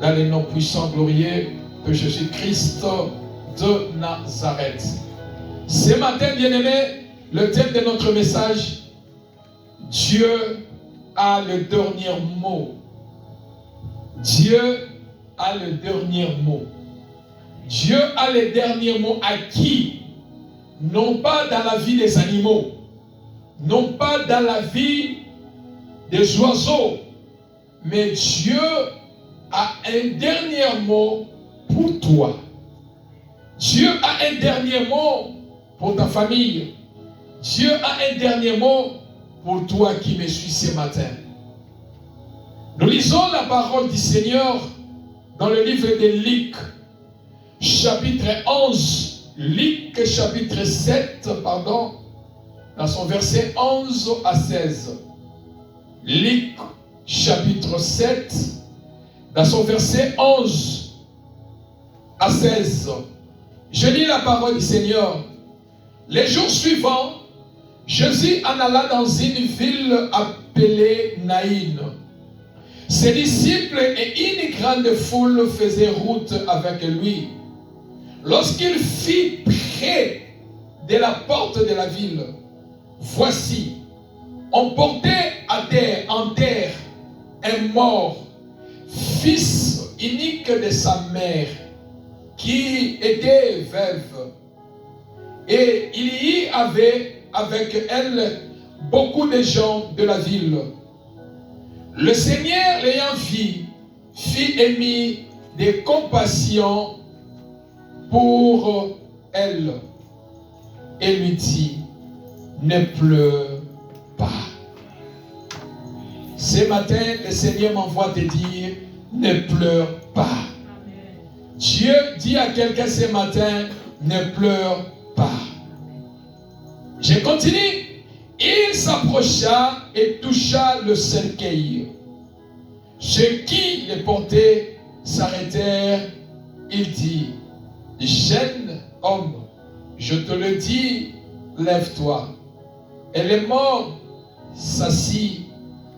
Dans les noms puissants, glorieux de Jésus-Christ de Nazareth. Ce matin, bien-aimés, le thème de notre message, Dieu a le dernier mot. Dieu a le dernier mot. Dieu a le dernier mot à qui? Non pas dans la vie des animaux, non pas dans la vie des oiseaux, mais Dieu a un dernier mot pour toi. Dieu a un dernier mot pour ta famille. Dieu a un dernier mot pour toi qui me suis ce matin. Nous lisons la parole du Seigneur dans le livre de Luc, chapitre 11. Luc, chapitre 7, dans son verset 11 à 16. Luc, chapitre 7, dans son verset 11 à 16. Je lis la parole du Seigneur. Les jours suivants, Jésus en alla dans une ville appelée Naïn. Ses disciples et une grande foule faisaient route avec lui. Lorsqu'il fut près de la porte de la ville, voici, on portait en terre un mort, fils unique de sa mère, qui était veuve. Et il y avait avec elle beaucoup de gens de la ville. Le Seigneur l'ayant vu, fit émis de compassion pour elle et lui dit, ne pleure pas. Ce matin, le Seigneur m'envoie te dire, ne pleure pas. Dieu dit à quelqu'un ce matin, ne pleure pas. Je continue. Il s'approcha et toucha le cercueil. Ceux qui le portaient s'arrêtèrent. Il dit, jeune homme, je te le dis, lève-toi. Et le mort s'assit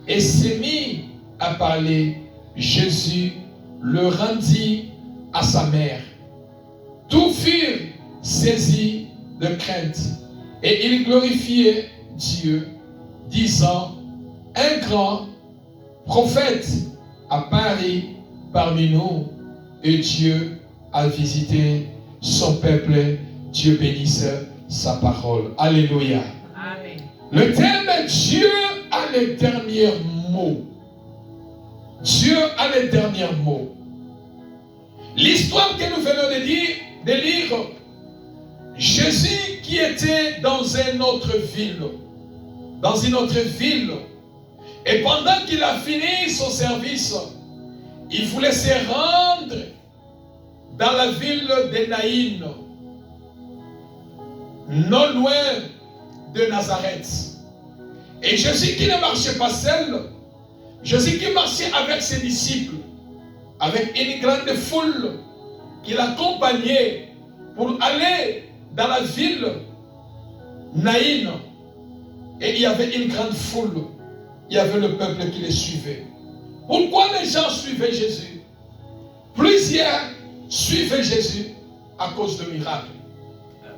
et s'est mis à parler. Jésus le rendit à sa mère. Tous furent saisis de crainte et ils glorifiaient Dieu, disant, un grand prophète a paru parmi nous et Dieu a visité son peuple. Dieu bénisse sa parole. Alléluia. Amen. Le thème, Dieu a le dernier mot. Dieu a le dernier mot. L'histoire que nous venons de lire, Jésus qui était dans une autre ville, et pendant qu'il a fini son service, il voulait se rendre dans la ville de Naïn, non loin de Nazareth. Et Jésus qui ne marchait pas seul, Jésus qui marchait avec ses disciples, avec une grande foule qui l'accompagnait pour aller dans la ville Naïn. Et il y avait une grande foule, il y avait le peuple qui les suivait. Pourquoi les gens suivaient Jésus? Plusieurs suivaient Jésus à cause de miracles.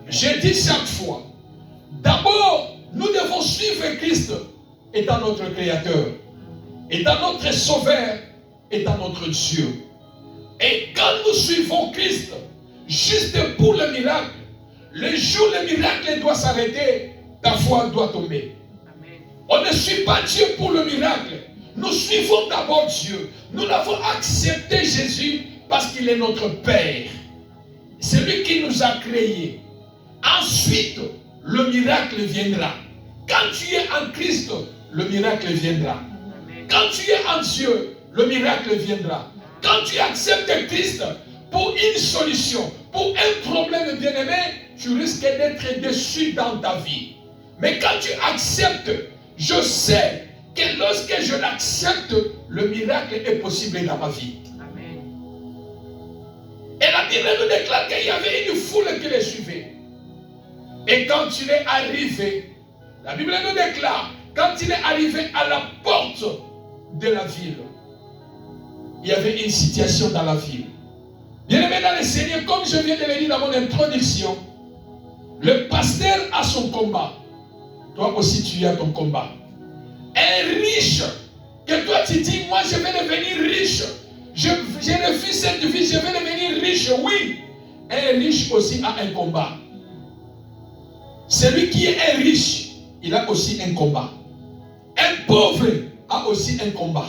J'ai dit chaque fois, d'abord, nous devons suivre Christ étant notre Créateur, étant notre Sauveur, étant notre Dieu. Et quand nous suivons Christ, juste pour le miracle, le jour où le miracle doit s'arrêter, ta foi doit tomber. Amen. On ne suit pas Dieu pour le miracle. Nous suivons d'abord Dieu. Nous l'avons accepté Jésus parce qu'il est notre Père. C'est lui qui nous a créés. Ensuite, le miracle viendra. Quand tu es en Christ, le miracle viendra. Amen. Quand tu es en Dieu, le miracle viendra. Quand tu acceptes Christ pour une solution, pour un problème bien-aimé, tu risques d'être déçu dans ta vie. Mais quand tu acceptes, je sais que lorsque je l'accepte, le miracle est possible dans ma vie. Amen. Et la Bible nous déclare qu'il y avait une foule qui les suivait. Et quand il est arrivé, la Bible nous déclare, quand il est arrivé à la porte de la ville, il y avait une situation dans la ville. Bien-aimé dans le Seigneur, comme je viens de le dire dans mon introduction, le pasteur a son combat. Toi aussi, tu as ton combat. Un riche, que toi tu dis, moi je vais devenir riche. Je refuse cette vie, je vais devenir riche. Oui, un riche aussi a un combat. Celui qui est un riche, il a aussi un combat. Un pauvre a aussi un combat.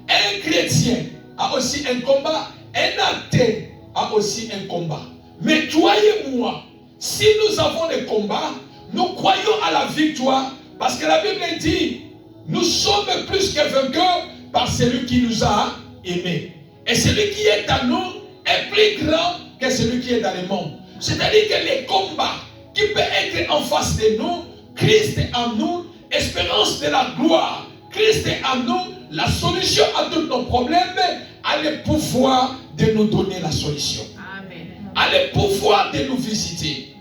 Un chrétien a aussi un combat. Un athée a aussi un combat. Mais toi et moi, si nous avons des combats, nous croyons à la victoire. Parce que la Bible dit, nous sommes plus que vainqueurs par celui qui nous a aimés. Et celui qui est en nous est plus grand que celui qui est dans le monde. C'est-à-dire que les combats qui peuvent être en face de nous, Christ est en nous, espérance de la gloire. Christ est en nous, la solution à tous nos problèmes, a le pouvoir de nous donner la solution. Amen. A le pouvoir de nous visiter.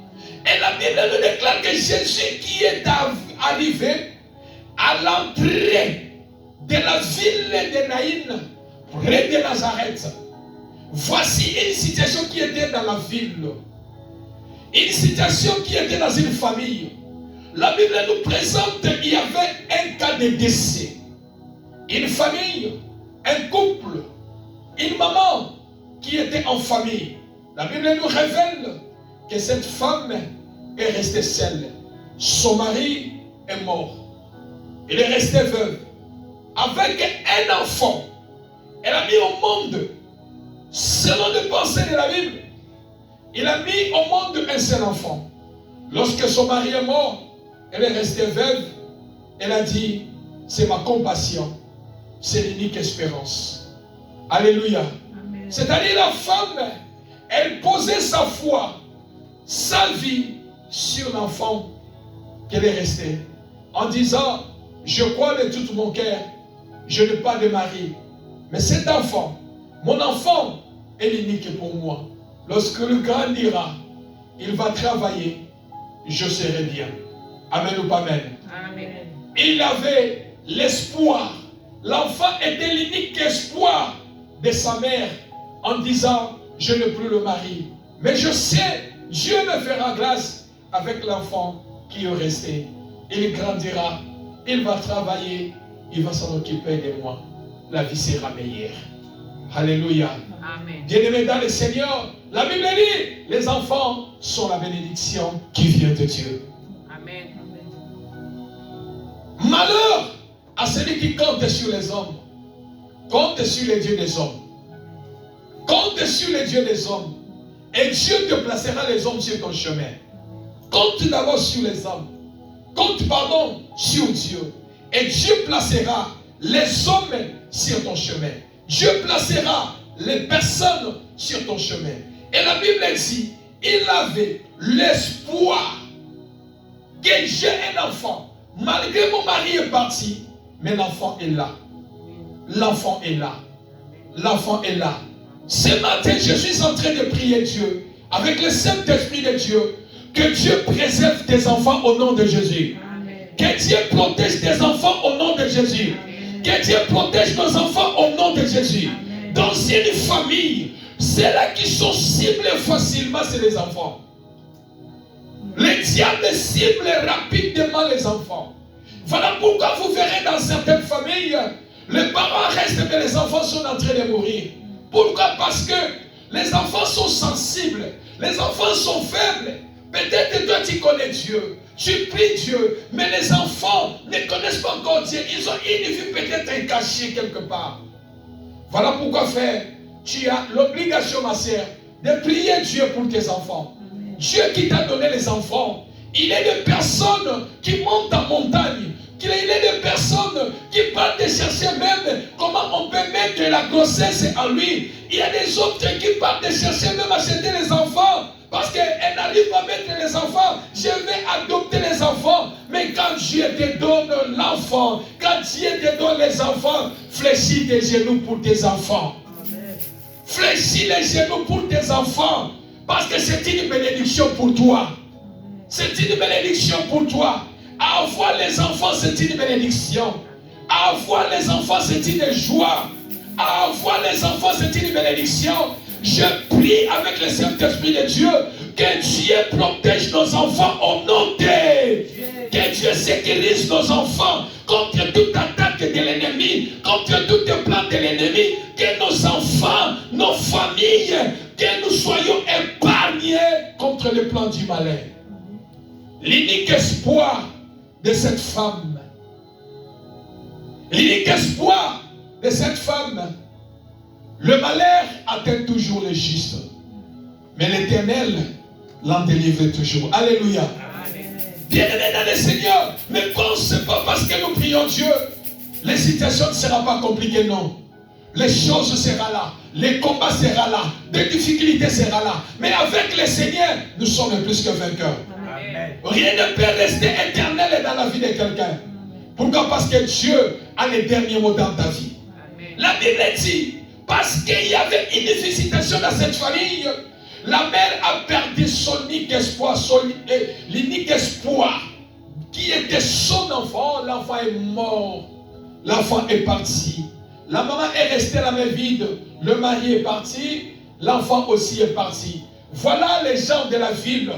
Et la Bible nous déclare que Jésus qui est arrivé à l'entrée de la ville de Naïn, près de Nazareth. Voici une situation qui était dans la ville. Une situation qui était dans une famille. La Bible nous présente qu'il y avait un cas de décès. Une famille, un couple, une maman qui était en famille. La Bible nous révèle que cette femme est restée seule. Son mari est mort. Elle est restée veuve. Avec un enfant. Elle a mis au monde, selon les pensées de la Bible, il a mis au monde un seul enfant. Lorsque son mari est mort, elle est restée veuve. Elle a dit, c'est ma compassion. C'est l'unique espérance. Alléluia. C'est-à-dire la femme, elle posait sa foi, sa vie sur l'enfant qu'elle est restée. En disant, je crois de tout mon cœur, je n'ai pas de mari. Mais cet enfant, mon enfant, est l'unique pour moi. Lorsque le grandira, il va travailler, je serai bien. Amen ou pas amen? Amen. Il avait l'espoir. L'enfant était l'unique espoir de sa mère en disant, je n'ai plus le mari. Mais je sais, Dieu me fera grâce avec l'enfant qui est resté. Il grandira, il va travailler, il va s'en occuper de moi. La vie sera meilleure. Alléluia. Amen. Bien-aimés dans le Seigneur, la Bible dit, les enfants sont la bénédiction qui vient de Dieu. Amen. Malheur à celui qui compte sur les hommes. Compte sur les dieux des hommes. Compte sur les dieux des hommes. Et Dieu te placera les hommes sur ton chemin. Compte d'abord sur les hommes. Compte, sur Dieu. Et Dieu placera les hommes sur ton chemin. Dieu placera les personnes sur ton chemin. Et la Bible dit, il avait l'espoir que j'ai un enfant. Malgré mon mari est parti, mais l'enfant est là. L'enfant est là. L'enfant est là. Ce matin, je suis en train de prier Dieu, avec le Saint-Esprit de Dieu, que Dieu préserve tes enfants au nom de Jésus. Amen. Que Dieu protège tes enfants au nom de Jésus. Amen. Que Dieu protège nos enfants au nom de Jésus. Amen. Dans une famille, ceux-là qui sont ciblés facilement, c'est les enfants. Le diable cible rapidement les enfants. Voilà pourquoi vous verrez dans certaines familles, les parents restent mais les enfants sont en train de mourir. Pourquoi? Parce que les enfants sont sensibles, les enfants sont faibles. Peut-être que toi tu connais Dieu, tu pries Dieu, mais les enfants ne connaissent pas encore Dieu. Ils ont une vie peut-être cachée quelque part. Voilà pourquoi, frère, tu as l'obligation, ma sœur, de prier Dieu pour tes enfants. Amen. Dieu qui t'a donné les enfants, il est des personnes qui montent en montagne. Il est des personnes qui partent de chercher même comment on peut mettre la grossesse en lui. Il y a des autres qui partent de chercher même acheter les enfants. Parce qu'elle n'arrive pas à mettre les enfants. Je vais adopter les enfants. Mais quand Dieu te donne l'enfant, quand Dieu te donne les enfants, fléchis tes genoux pour tes enfants. Amen. Fléchis les genoux pour tes enfants. Parce que c'est une bénédiction pour toi. C'est une bénédiction pour toi. Avoir les enfants, c'est une bénédiction. Avoir les enfants, c'est une joie. Avoir les enfants, c'est une bénédiction. Je prie avec le Saint-Esprit de Dieu que Dieu protège nos enfants au nom de... Que Dieu sécurise nos enfants contre toute attaque de l'ennemi, contre tout plan de l'ennemi. Que nos enfants, nos familles, que nous soyons épargnés contre le plan du malin. L'unique espoir de cette femme, l'unique espoir de cette femme, le malheur atteint toujours le juste, mais l'Éternel l'en délivre toujours. Alléluia. Bien-aimés dans le Seigneur, ne pensez pas parce que nous prions Dieu, les situations ne seront pas compliquées, non. Les choses seront là, les combats seront là, les difficultés seront là. Mais avec le Seigneur, nous sommes plus que vainqueurs. Amen. Rien ne peut rester éternel dans la vie de quelqu'un. Pourquoi? Parce que Dieu a les derniers mots dans ta vie. Amen. La Bible dit, parce qu'il y avait une visitation dans cette famille, la mère a perdu son unique espoir, l'unique espoir qui était son enfant. L'enfant est mort, l'enfant est parti. La maman est restée la main vide, le mari est parti, l'enfant aussi est parti. Voilà les gens de la ville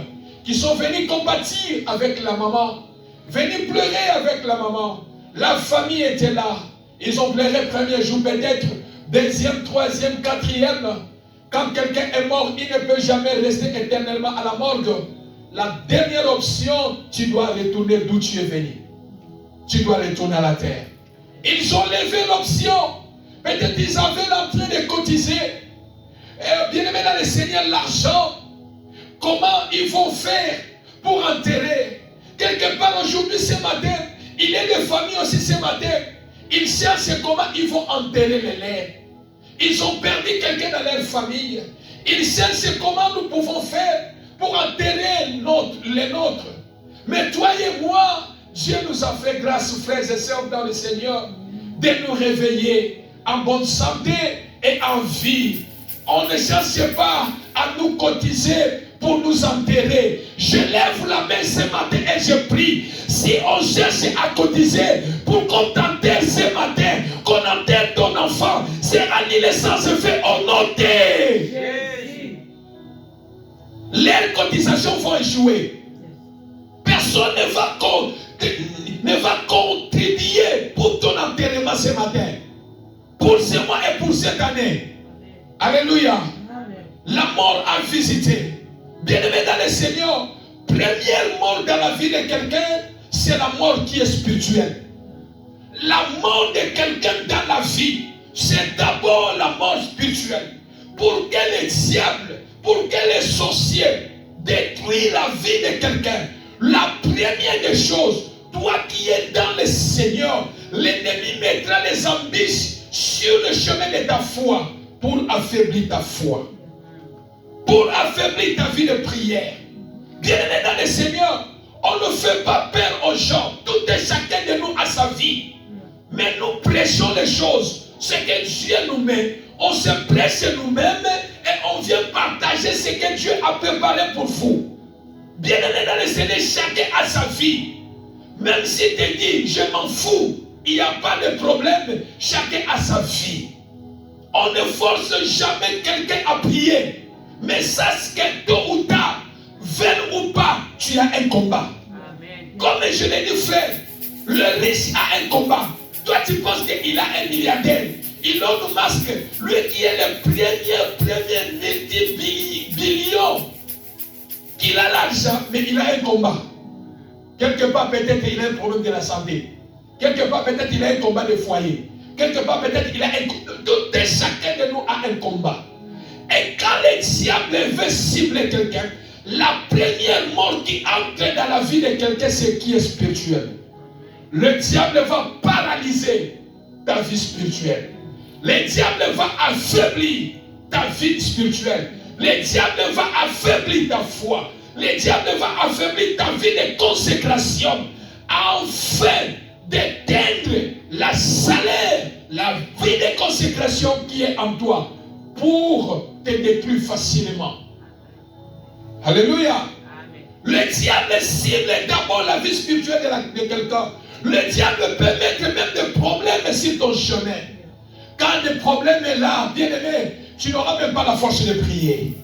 qui sont venus compatir avec la maman, venus pleurer avec la maman. La famille était là. Ils ont pleuré premier jour peut-être, deuxième, troisième, quatrième. Quand quelqu'un est mort, il ne peut jamais rester éternellement à la morgue. La dernière option, tu dois retourner d'où tu es venu. Tu dois retourner à la terre. Ils ont levé l'option. Peut-être ils avaient l'entrée de cotiser. Bien aimé dans le Seigneur, l'argent. Comment ils vont faire pour enterrer? Quelque part aujourd'hui, ce matin, il y a des familles aussi ce matin. Ils cherchent comment ils vont enterrer les leurs. Ils ont perdu quelqu'un dans leur famille. Ils cherchent comment nous pouvons faire pour enterrer les nôtres. Mais toi et moi, Dieu nous a fait grâce, frères et sœurs dans le Seigneur, de nous réveiller en bonne santé et en vie. On ne cherche pas à nous cotiser pour nous enterrer. Je lève la main ce matin et je prie. Si on cherche à cotiser pour qu'on t'enterre ce matin, qu'on enterre ton enfant, c'est l'annulation se fait au nom de Jésus. Les cotisations vont échouer. Personne ne va contribuer pour ton enterrement ce matin, pour ce mois et pour cette année. Alléluia. La mort a visité. Bien-aimé dans le Seigneur, première mort dans la vie de quelqu'un, c'est la mort qui est spirituelle. La mort de quelqu'un dans la vie, c'est d'abord la mort spirituelle. Pour que les diables, pour que les sorciers détruisent la vie de quelqu'un, la première des choses, toi qui es dans le Seigneur, l'ennemi mettra les embûches sur le chemin de ta foi pour affaiblir ta foi, pour affaiblir ta vie de prière. Bien-aimé dans le Seigneur, on ne fait pas peur aux gens. Tout et chacun de nous a sa vie. Mais nous prêchons les choses. Ce que Dieu nous met, on se prêche nous-mêmes et on vient partager ce que Dieu a préparé pour vous. Bien-aimé dans le Seigneur, chacun a sa vie. Même si tu dis, je m'en fous, il n'y a pas de problème, chacun a sa vie. On ne force jamais quelqu'un à prier. Mais sache que tôt ou tard, veille ou pas, tu as un combat. Amen. Comme je l'ai dit, frère, le riche a un combat. Toi, tu penses qu'il a un milliardaire. Elon Musk, lui qui est le premier multi-billion, qu'il a l'argent, mais il a un combat. Quelque part, peut-être il a un problème de la santé. Quelque part, peut-être il a un combat de foyer. Quelque part, peut-être il a un combat. Tout et chacun de nous a un combat. Et quand le diable veut cibler quelqu'un, la première mort qui entre dans la vie de quelqu'un, c'est qui est spirituel. Le diable va paralyser ta vie spirituelle. Le diable va affaiblir ta vie spirituelle. Le diable va affaiblir ta foi. Le diable va affaiblir ta vie de consécration, afin d'éteindre la salaire, la vie de consécration qui est en toi, pour te détruire facilement. Alléluia. Amen. Le diable cible d'abord la vie spirituelle de quelqu'un. Le diable peut mettre même des problèmes sur ton chemin. Quand le problème est là, bien aimé, tu n'auras même pas la force de prier.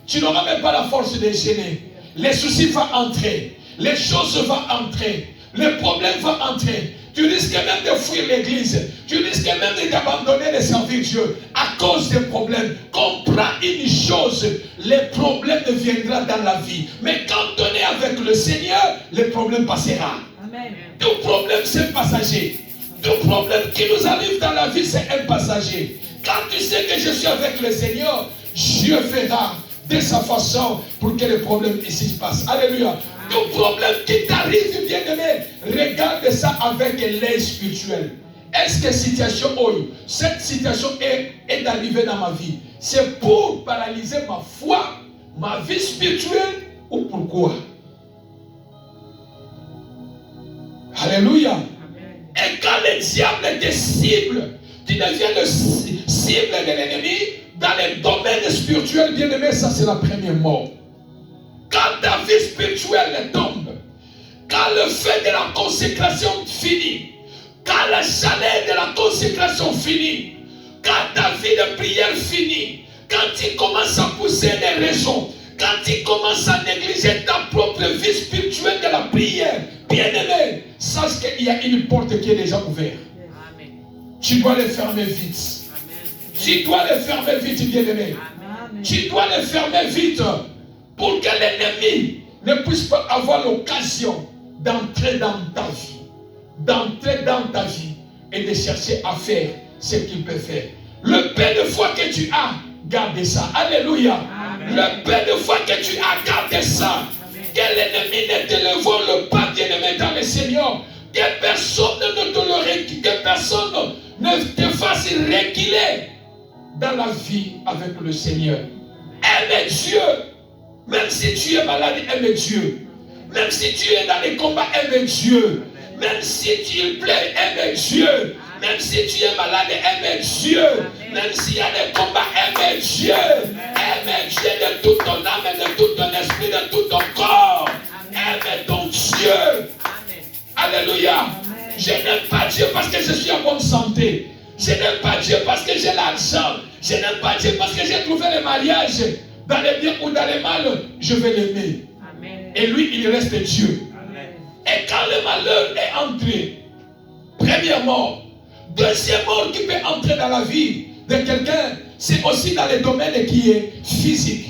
Tu n'auras même pas la force de gêner. Les soucis vont entrer. Les choses vont entrer. Les problèmes vont entrer. Tu risques même de fuir l'église. Tu risques même d'abandonner de servir Dieu à cause des problèmes. Comprends une chose, les problèmes viendront dans la vie. Mais quand on est avec le Seigneur, les problèmes passera. Amen. Tout problème, c'est passager. Tout problème qui nous arrive dans la vie, c'est un passager. Quand tu sais que je suis avec le Seigneur, Dieu fera de sa façon pour que les problèmes ici se passent. Alléluia. Tout problème qui t'arrive, bien-aimé, regarde ça avec l'œil spirituel. Est-ce que cette situation est arrivée dans ma vie? C'est pour paralyser ma foi, ma vie spirituelle ou pourquoi? Alléluia. Et quand le diable te cible, tu deviens le cible de l'ennemi dans les domaines spirituels, bien-aimé, ça c'est la première mort. Quand ta vie spirituelle tombe, quand le feu de la consécration finit, quand la chaleur de la consécration finit, quand ta vie de prière finit, quand tu commences à pousser des raisons, quand tu commences à négliger ta propre vie spirituelle de la prière, bien-aimé, sache qu'il y a une porte qui est déjà ouverte. Amen. Tu dois le fermer vite. Amen. Tu dois le fermer vite, bien-aimé. Tu dois le fermer vite pour que l'ennemi ne puisse pas avoir l'occasion d'entrer dans ta vie. D'entrer dans ta vie et de chercher à faire ce qu'il peut faire. Le peu de foi que tu as, garde ça. Alléluia. Amen. Le peu de foi que tu as, garde ça. Amen. Que l'ennemi ne te le vole pas, bien-aimé dans le Seigneur. Que personne ne te le que personne ne te fasse reculer dans la vie avec le Seigneur. Aime Dieu. Même si tu es malade, aime Dieu. Même si tu es dans les combats, aime Dieu. Même si tu plais, aime Dieu. Même si tu es malade, aime Dieu. Même s'il y a des combats, aime Dieu. Aime Dieu de toute ton âme, de tout ton esprit, de tout ton corps. Aime ton Dieu. Alléluia. Je n'aime pas Dieu parce que je suis en bonne santé. Je n'aime pas Dieu parce que j'ai l'argent. Je n'aime pas Dieu parce que j'ai trouvé le mariage. Dans les biens ou dans les mal, je vais l'aimer. Et lui, il reste Dieu. Amen. Et quand le malheur est entré, première mort, deuxième mort qui peut entrer dans la vie de quelqu'un, c'est aussi dans le domaine qui est physique.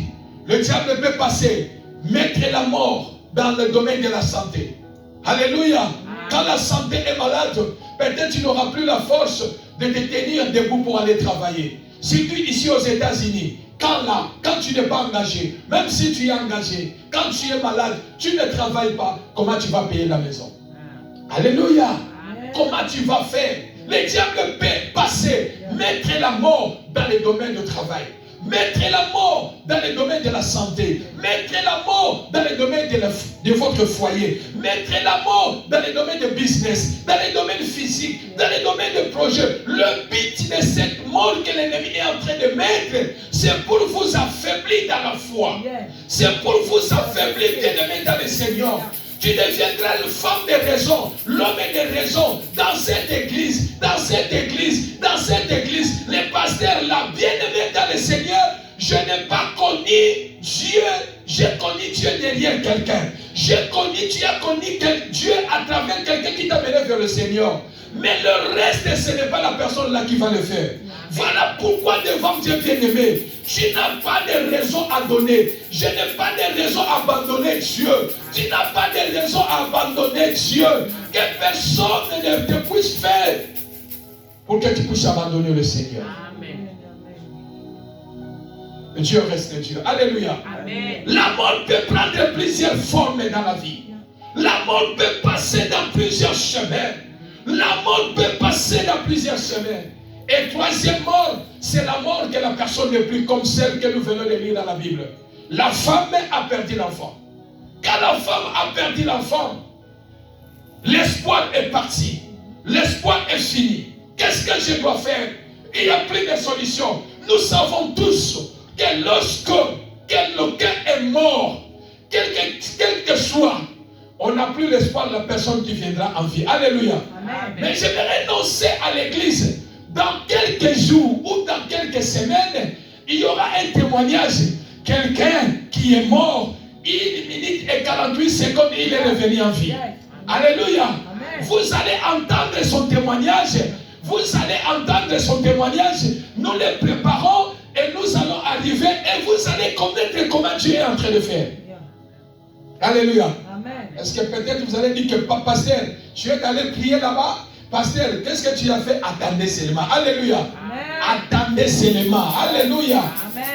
Le diable peut passer, mettre la mort dans le domaine de la santé. Alléluia. Amen. Quand la santé est malade, peut-être tu n'auras plus la force de te tenir debout pour aller travailler. Si tu es ici aux États-Unis, quand tu n'es pas engagé, même si tu es engagé, quand tu es malade, tu ne travailles pas, comment tu vas payer la maison? Alléluia. Comment tu vas faire? Le diable peut passer, mettre la mort dans les domaines de travail, mettre la mort dans les domaines de la santé, mettre la mort dans les domaines de votre foyer, mettre la mort dans les domaines de business, dans les domaines physiques, dans les domaines de projet. Le but de cette mort que l'ennemi est en train de mettre, c'est pour vous affaiblir dans la foi. C'est pour vous affaiblir, bien-aimés dans le Seigneur. Tu deviendras une femme de raison, l'homme de raison dans cette église, dans cette église, dans cette église. Les pasteurs, la bien-aimée dans le Seigneur, je n'ai pas connu Dieu, j'ai connu Dieu derrière quelqu'un. Tu as connu Dieu à travers quelqu'un qui t'a mené vers le Seigneur. Mais le reste, ce n'est pas la personne là qui va le faire. Voilà pourquoi devant Dieu bien-aimé, tu n'as pas de raison à donner. Je n'ai pas de raison à abandonner Dieu. Tu n'as pas de raison à abandonner Dieu. Que personne ne te puisse faire pour que tu puisses abandonner le Seigneur. Amen. Dieu reste Dieu. Alléluia. Amen. La mort peut prendre plusieurs formes dans la vie. La mort peut passer dans plusieurs chemins. La mort peut passer dans plusieurs chemins. Et troisième mort, c'est la mort que la personne n'est plus comme celle que nous venons de lire dans la Bible. La femme a perdu l'enfant. Quand la femme a perdu l'enfant, l'espoir est parti. L'espoir est fini. Qu'est-ce que je dois faire? Il n'y a plus de solution. Nous savons tous que lorsque quelqu'un est mort, quel que soit, on n'a plus l'espoir de la personne qui viendra en vie. Alléluia. Amen. Mais je vais renoncer à l'église dans quelques jours ou dans quelques semaines, il y aura un témoignage. Quelqu'un qui est mort, 1 minute et 48 secondes, il est revenu en vie. Alléluia. Vous allez entendre son témoignage. Vous allez entendre son témoignage. Nous le préparons et nous allons arriver et vous allez connaître comment Dieu est en train de faire. Alléluia. Est-ce que peut-être vous allez dire que pasteur, tu es allé prier là-bas? Pasteur, qu'est-ce que tu as fait? Attendez seulement. Alléluia. Attendez seulement. Alléluia.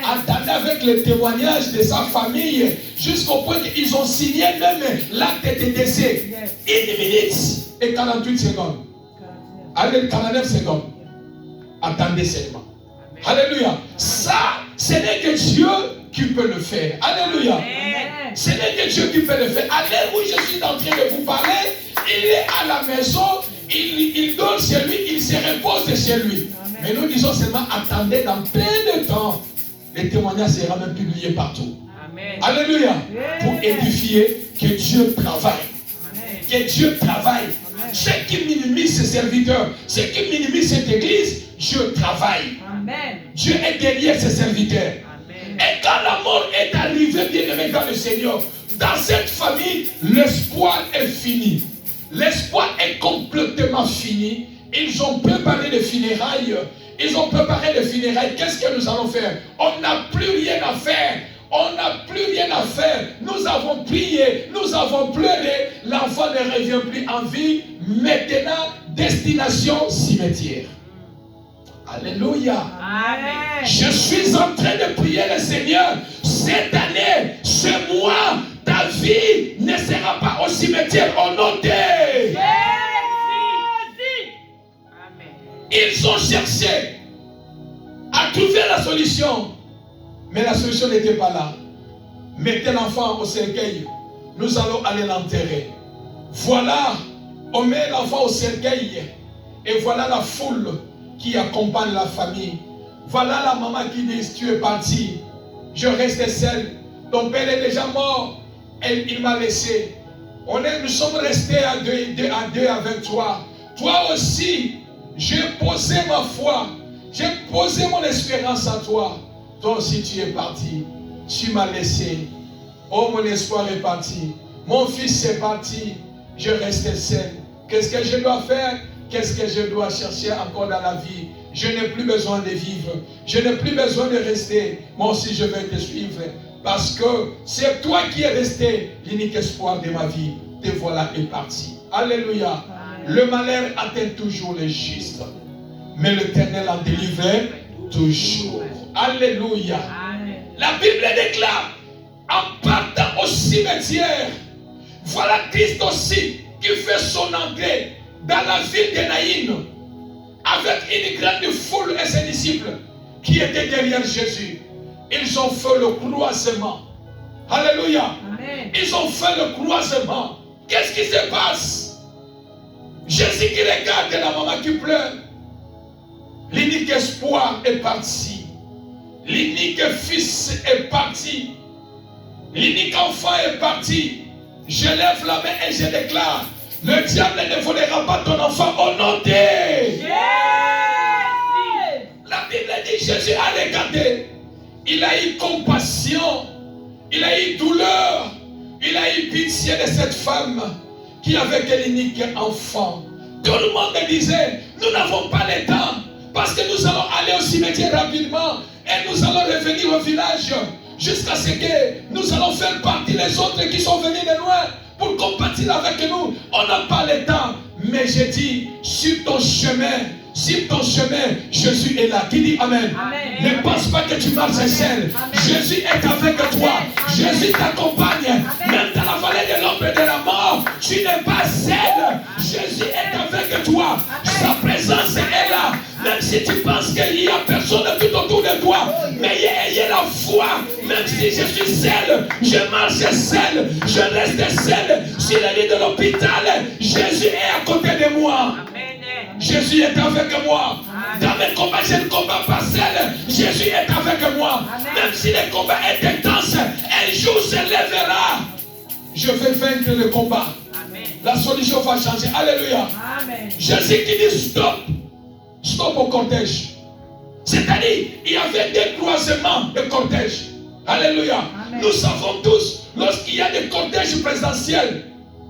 Attendez avec le témoignage de sa famille jusqu'au point qu'ils ont signé même l'acte de décès. 1 minute et 48 secondes. Allez, 49 secondes. Attendez seulement. Alléluia. Ça, ce n'est que Dieu qui peut le faire. Alléluia. Ce n'est que Dieu qui peut le faire. À l'heure où je suis en train de vous parler, il est à la maison, il dort chez lui, il se repose chez lui. Mais nous disons seulement, attendez dans plein de temps. Le témoignage sera même publié partout. Alléluia. Pour édifier que Dieu travaille. Que Dieu travaille. Ceux qui minimisent ses serviteurs, ceux qui minimisent cette église, Dieu travaille. Dieu est derrière ses serviteurs. Et quand la mort est arrivée, bien-aimé dans le Seigneur, dans cette famille, l'espoir est fini. L'espoir est complètement fini. Ils ont préparé les funérailles. Ils ont préparé les funérailles. Qu'est-ce que nous allons faire? On n'a plus rien à faire. On n'a plus rien à faire. Nous avons prié, nous avons pleuré. L'enfant ne revient plus en vie. Maintenant, destination cimetière. Alléluia. Amen. Je suis en train de prier le Seigneur. Cette année, ce mois, ta vie ne sera pas au cimetière au nom de Jésus. Ils ont cherché à trouver la solution. Mais la solution n'était pas là. Mettez l'enfant au cercueil. Nous allons aller l'enterrer. Voilà, on met l'enfant au cercueil. Et voilà la foule qui accompagne la famille. Voilà la maman qui dit, tu es parti. Je reste seule. Ton père est déjà mort. Et il m'a laissé. Nous sommes restés à deux avec toi. Toi aussi, j'ai posé ma foi. J'ai posé mon espérance en toi. Toi aussi tu es parti. Tu m'as laissé. Oh, mon espoir est parti. Mon fils est parti. Je reste seul. Qu'est-ce que je dois faire? Qu'est-ce que je dois chercher encore dans la vie? Je n'ai plus besoin de vivre. Je n'ai plus besoin de rester. Moi aussi je vais te suivre. Parce que c'est toi qui es resté l'unique espoir de ma vie. Te voilà est parti. Alléluia. Le malheur atteint toujours les justes. Mais l'Éternel en délivre toujours. Alléluia. La Bible déclare, en partant au cimetière, voilà Christ aussi qui fait son entrée dans la ville de Naïn avec une grande foule et ses disciples qui étaient derrière Jésus. Ils ont fait le croisement. Alléluia. Amen. Ils ont fait le croisement. Qu'est-ce qui se passe? Jésus qui regarde la maman qui pleure. L'unique espoir est parti. L'unique fils est parti. L'unique enfant est parti. Je lève la main et je déclare, le diable ne volera pas ton enfant au nom de Jésus. La Bible dit, Jésus a regardé. Il a eu compassion. Il a eu douleur. Il a eu pitié de cette femme qui avait un unique enfant. Tout le monde disait, nous n'avons pas le temps. Parce que nous allons aller au cimetière rapidement. Et nous allons revenir au village. Jusqu'à ce que nous allons faire partie les autres qui sont venus de loin. Pour compatir avec nous. On n'a pas le temps. Mais j'ai dit, sur ton chemin, Jésus est là. Qui dit Amen? Amen. Ne pense pas que tu marches seul. Jésus est avec toi. Jésus t'accompagne. Même dans la vallée de l'ombre et de la mort, tu n'es pas seul. Jésus est avec toi. Sa présence est là. Même si tu penses qu'il n'y a personne tout autour de toi, mais ayez la foi. Même si je suis seul, je marche seul, je reste seul. Sur le lit de l'hôpital, Jésus est à côté de moi. Jésus est avec moi. Dans mes combats, je ne combats pas seul. Jésus est avec moi. Même si le combat est intense, un jour se lèvera. Je vais vaincre le combat. La solution va changer. Alléluia. Jésus qui dit stop. stop au cortège. C'est-à-dire, il y avait des croisements de cortèges. Alléluia. Amen. Nous savons tous, lorsqu'il y a des cortèges présidentiels,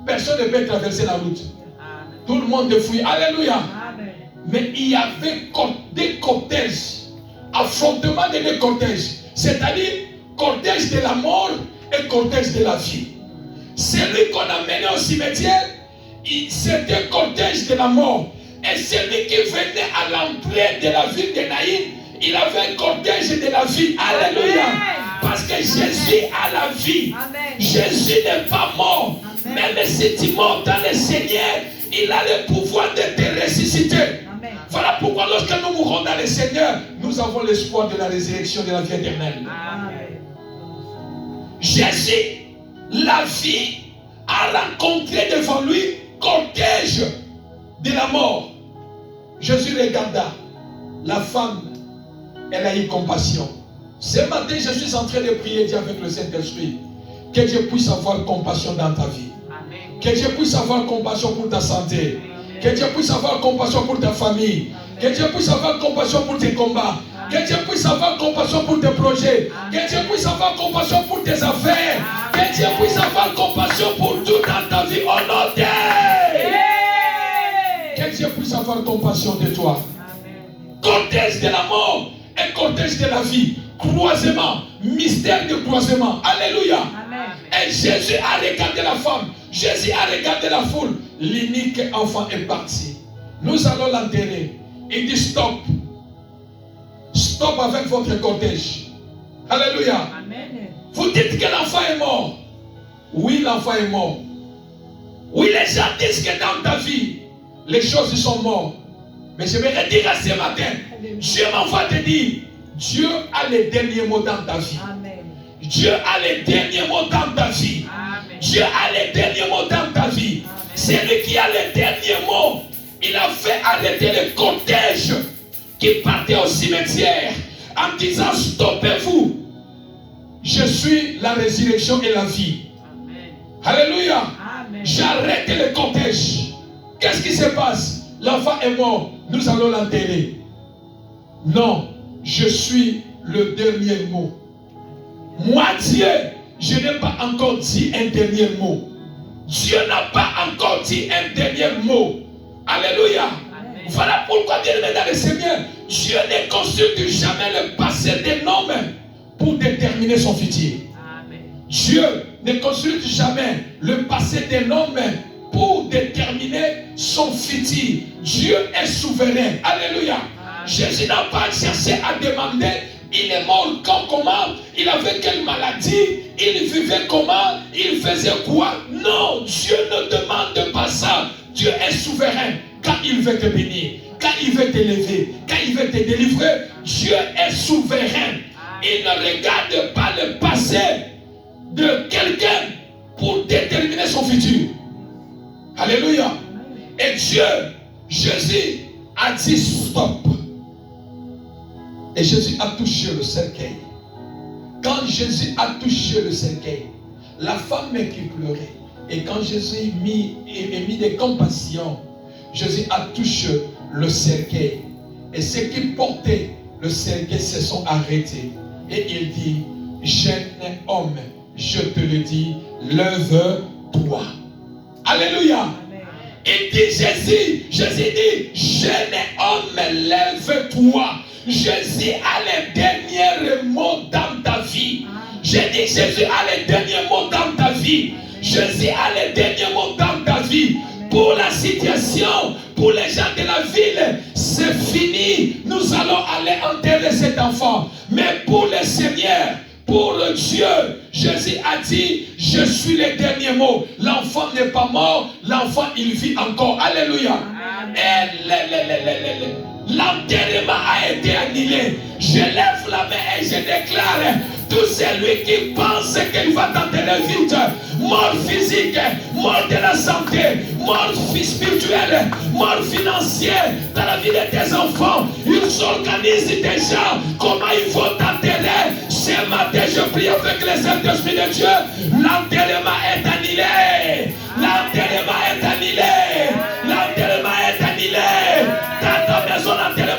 personne ne peut traverser la route. Amen. Tout le monde fuit. Alléluia. Amen. Mais il y avait des cortèges, affrontement de des cortèges. C'est-à-dire, cortège de la mort et cortège de la vie. Celui qu'on a mené au cimetière, c'était cortège de la mort. Et celui qui venait à l'entrée de la ville de Naïm, il avait un cortège de la vie. Alléluia. Parce que Jésus a la vie. Amen. Jésus n'est pas mort. Amen. Même si tu es mort dans le Seigneur, il a le pouvoir de te ressusciter. Amen. Voilà pourquoi lorsque nous mourrons dans le Seigneur, nous avons l'espoir de la résurrection de la vie éternelle. Amen. Jésus, la vie, a rencontré devant lui cortège de la mort. Jésus regarda la femme, elle a eu compassion. Ce matin, je suis en train de prier Dieu avec le Saint-Esprit. Que Dieu puisse avoir compassion dans ta vie. Amen. Que Dieu puisse avoir compassion pour ta santé. Amen. Que Dieu puisse avoir compassion pour ta famille. Amen. Que Dieu puisse avoir compassion pour tes combats. Amen. Que Dieu puisse avoir compassion pour tes projets. Amen. Que Dieu puisse avoir compassion pour tes affaires. Amen. Que Dieu puisse avoir compassion pour tout dans ta vie. Au nom de que Dieu puisse avoir compassion de toi. Amen. Cortège de la mort et cortège de la vie. Croisement, mystère de croisement. Alléluia. Amen. Et Jésus a regardé la femme. Jésus a regardé la foule. L'unique enfant est parti. Nous allons l'enterrer. Il dit stop. Stop avec votre cortège. Alléluia. Amen. Vous dites que l'enfant est mort. Oui, l'enfant est mort. Oui, les gens disent que dans ta vie, les choses sont mortes. Mais je vais dire à ce matin, Dieu m'envoie te dire, Dieu a les derniers mots dans ta vie. Amen. Dieu a les derniers mots dans ta vie. Amen. Dieu a les derniers mots dans ta vie. C'est lui qui a les derniers mots. Il a fait arrêter le cortège qui partait au cimetière en disant stoppez-vous. Je suis la résurrection et la vie. Amen. Alléluia. Amen. J'arrête le cortège. Qu'est-ce qui se passe? L'enfant est mort. Nous allons l'enterrer. Non, je suis le dernier mot. Moi, Dieu, je n'ai pas encore dit un dernier mot. Dieu n'a pas encore dit un dernier mot. Alléluia. Amen. Voilà pourquoi Dieu est dans le Seigneur. Dieu ne consulte jamais le passé d'un homme pour déterminer son futur. Amen. Dieu ne consulte jamais le passé d'un homme pour déterminer son futur. Dieu est souverain. Alléluia. Amen. Jésus n'a pas cherché à demander il est mort quand, comment, il avait quelle maladie, il vivait comment, il faisait quoi. Non, Dieu ne demande pas ça. Dieu est souverain. Quand il veut te bénir, quand il veut t'élever, quand il veut te délivrer, Dieu est souverain. Il ne regarde pas le passé de quelqu'un pour déterminer son futur. Alléluia. Et Dieu, Jésus a dit stop. Et Jésus a touché le cercueil. Quand Jésus a touché le cercueil, la femme qui pleurait. Et quand Jésus mis des compassions, Jésus a touché le cercueil. Et ceux qui portaient le cercueil se sont arrêtés. Et il dit, jeune homme, je te le dis, lève-toi. Alléluia. Il dit Jésus dit, jeune homme, lève-toi. Jésus a les derniers mots dans ta vie. J'ai dit Jésus a les derniers mots dans ta vie. Jésus a les derniers mots dans ta vie. Pour la situation, pour les gens de la ville, c'est fini. Nous allons aller enterrer cet enfant. Mais pour le Seigneur, pour le Dieu, Jésus a dit, je suis le dernier mot. L'enfant n'est pas mort, l'enfant il vit encore. Alléluia. L'enterrement a été annulé. Je lève la main et je déclare, tout celui qui pense qu'il va t'enterrer vite, mort physique, mort de la santé, mort spirituelle, mort financière, dans la vie de tes enfants, ils s'organisent déjà comment ils vont t'enterrer. Ce matin, je prie avec le Saint-Esprit de Dieu. L'enterrement est annulé. L'enterrement est annulé. L'enterrement est annulé. Dans ta maison, l'enterrement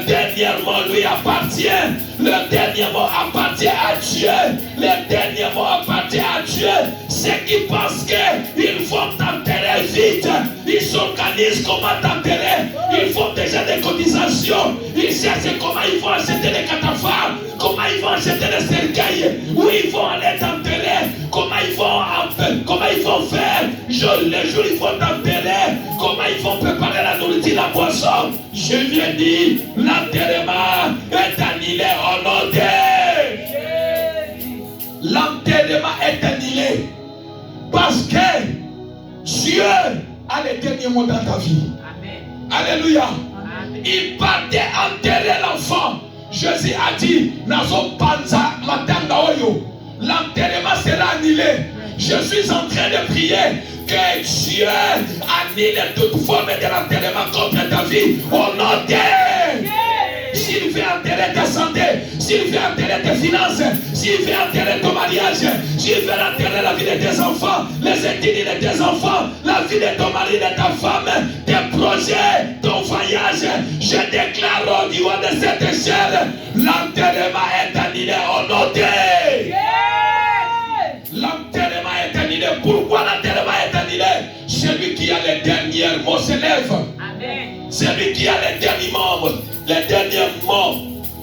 dernier mot lui appartient. Le dernier mot appartient à Dieu. Le dernier mot appartient à Dieu. Ceux qui pensent qu'ils vont t'enterrer vite, ils s'organisent comment t'enterrer. Ils font déjà des cotisations. Ils cherchent comment ils vont acheter des cataphares, comment ils vont acheter des cercueils, où ils vont aller t'enterrer, comment ils vont faire. Le jour ils vont t'enterrer, comment ils vont préparer la nourriture, la boisson. Je viens dire, l'enterrement est annulé au nom de l'enterrement est annulé parce que Dieu a le dernier mot dans ta vie. Amen. Alléluia. Amen. Il partait enterrer l'enfant. Jésus a dit, l'enterrement sera annulé. Je suis en train de prier que Dieu annule toute forme de l'enterrement contre ta vie. Au nom de s'il veut enterrer ta santé, s'il veut enterrer tes finances, s'il veut enterrer ton mariage, s'il veut enterrer la vie de tes enfants, les études de tes enfants, la vie de ton mari, de ta femme, tes projets, ton voyage, je déclare au niveau de cette chair, l'enterrement est annulé au nom de l'enterrement est annulé. Pourquoi l'enterrement est annulé? Celui qui a les derniers mots se lève. Amen. Celui qui a les derniers mots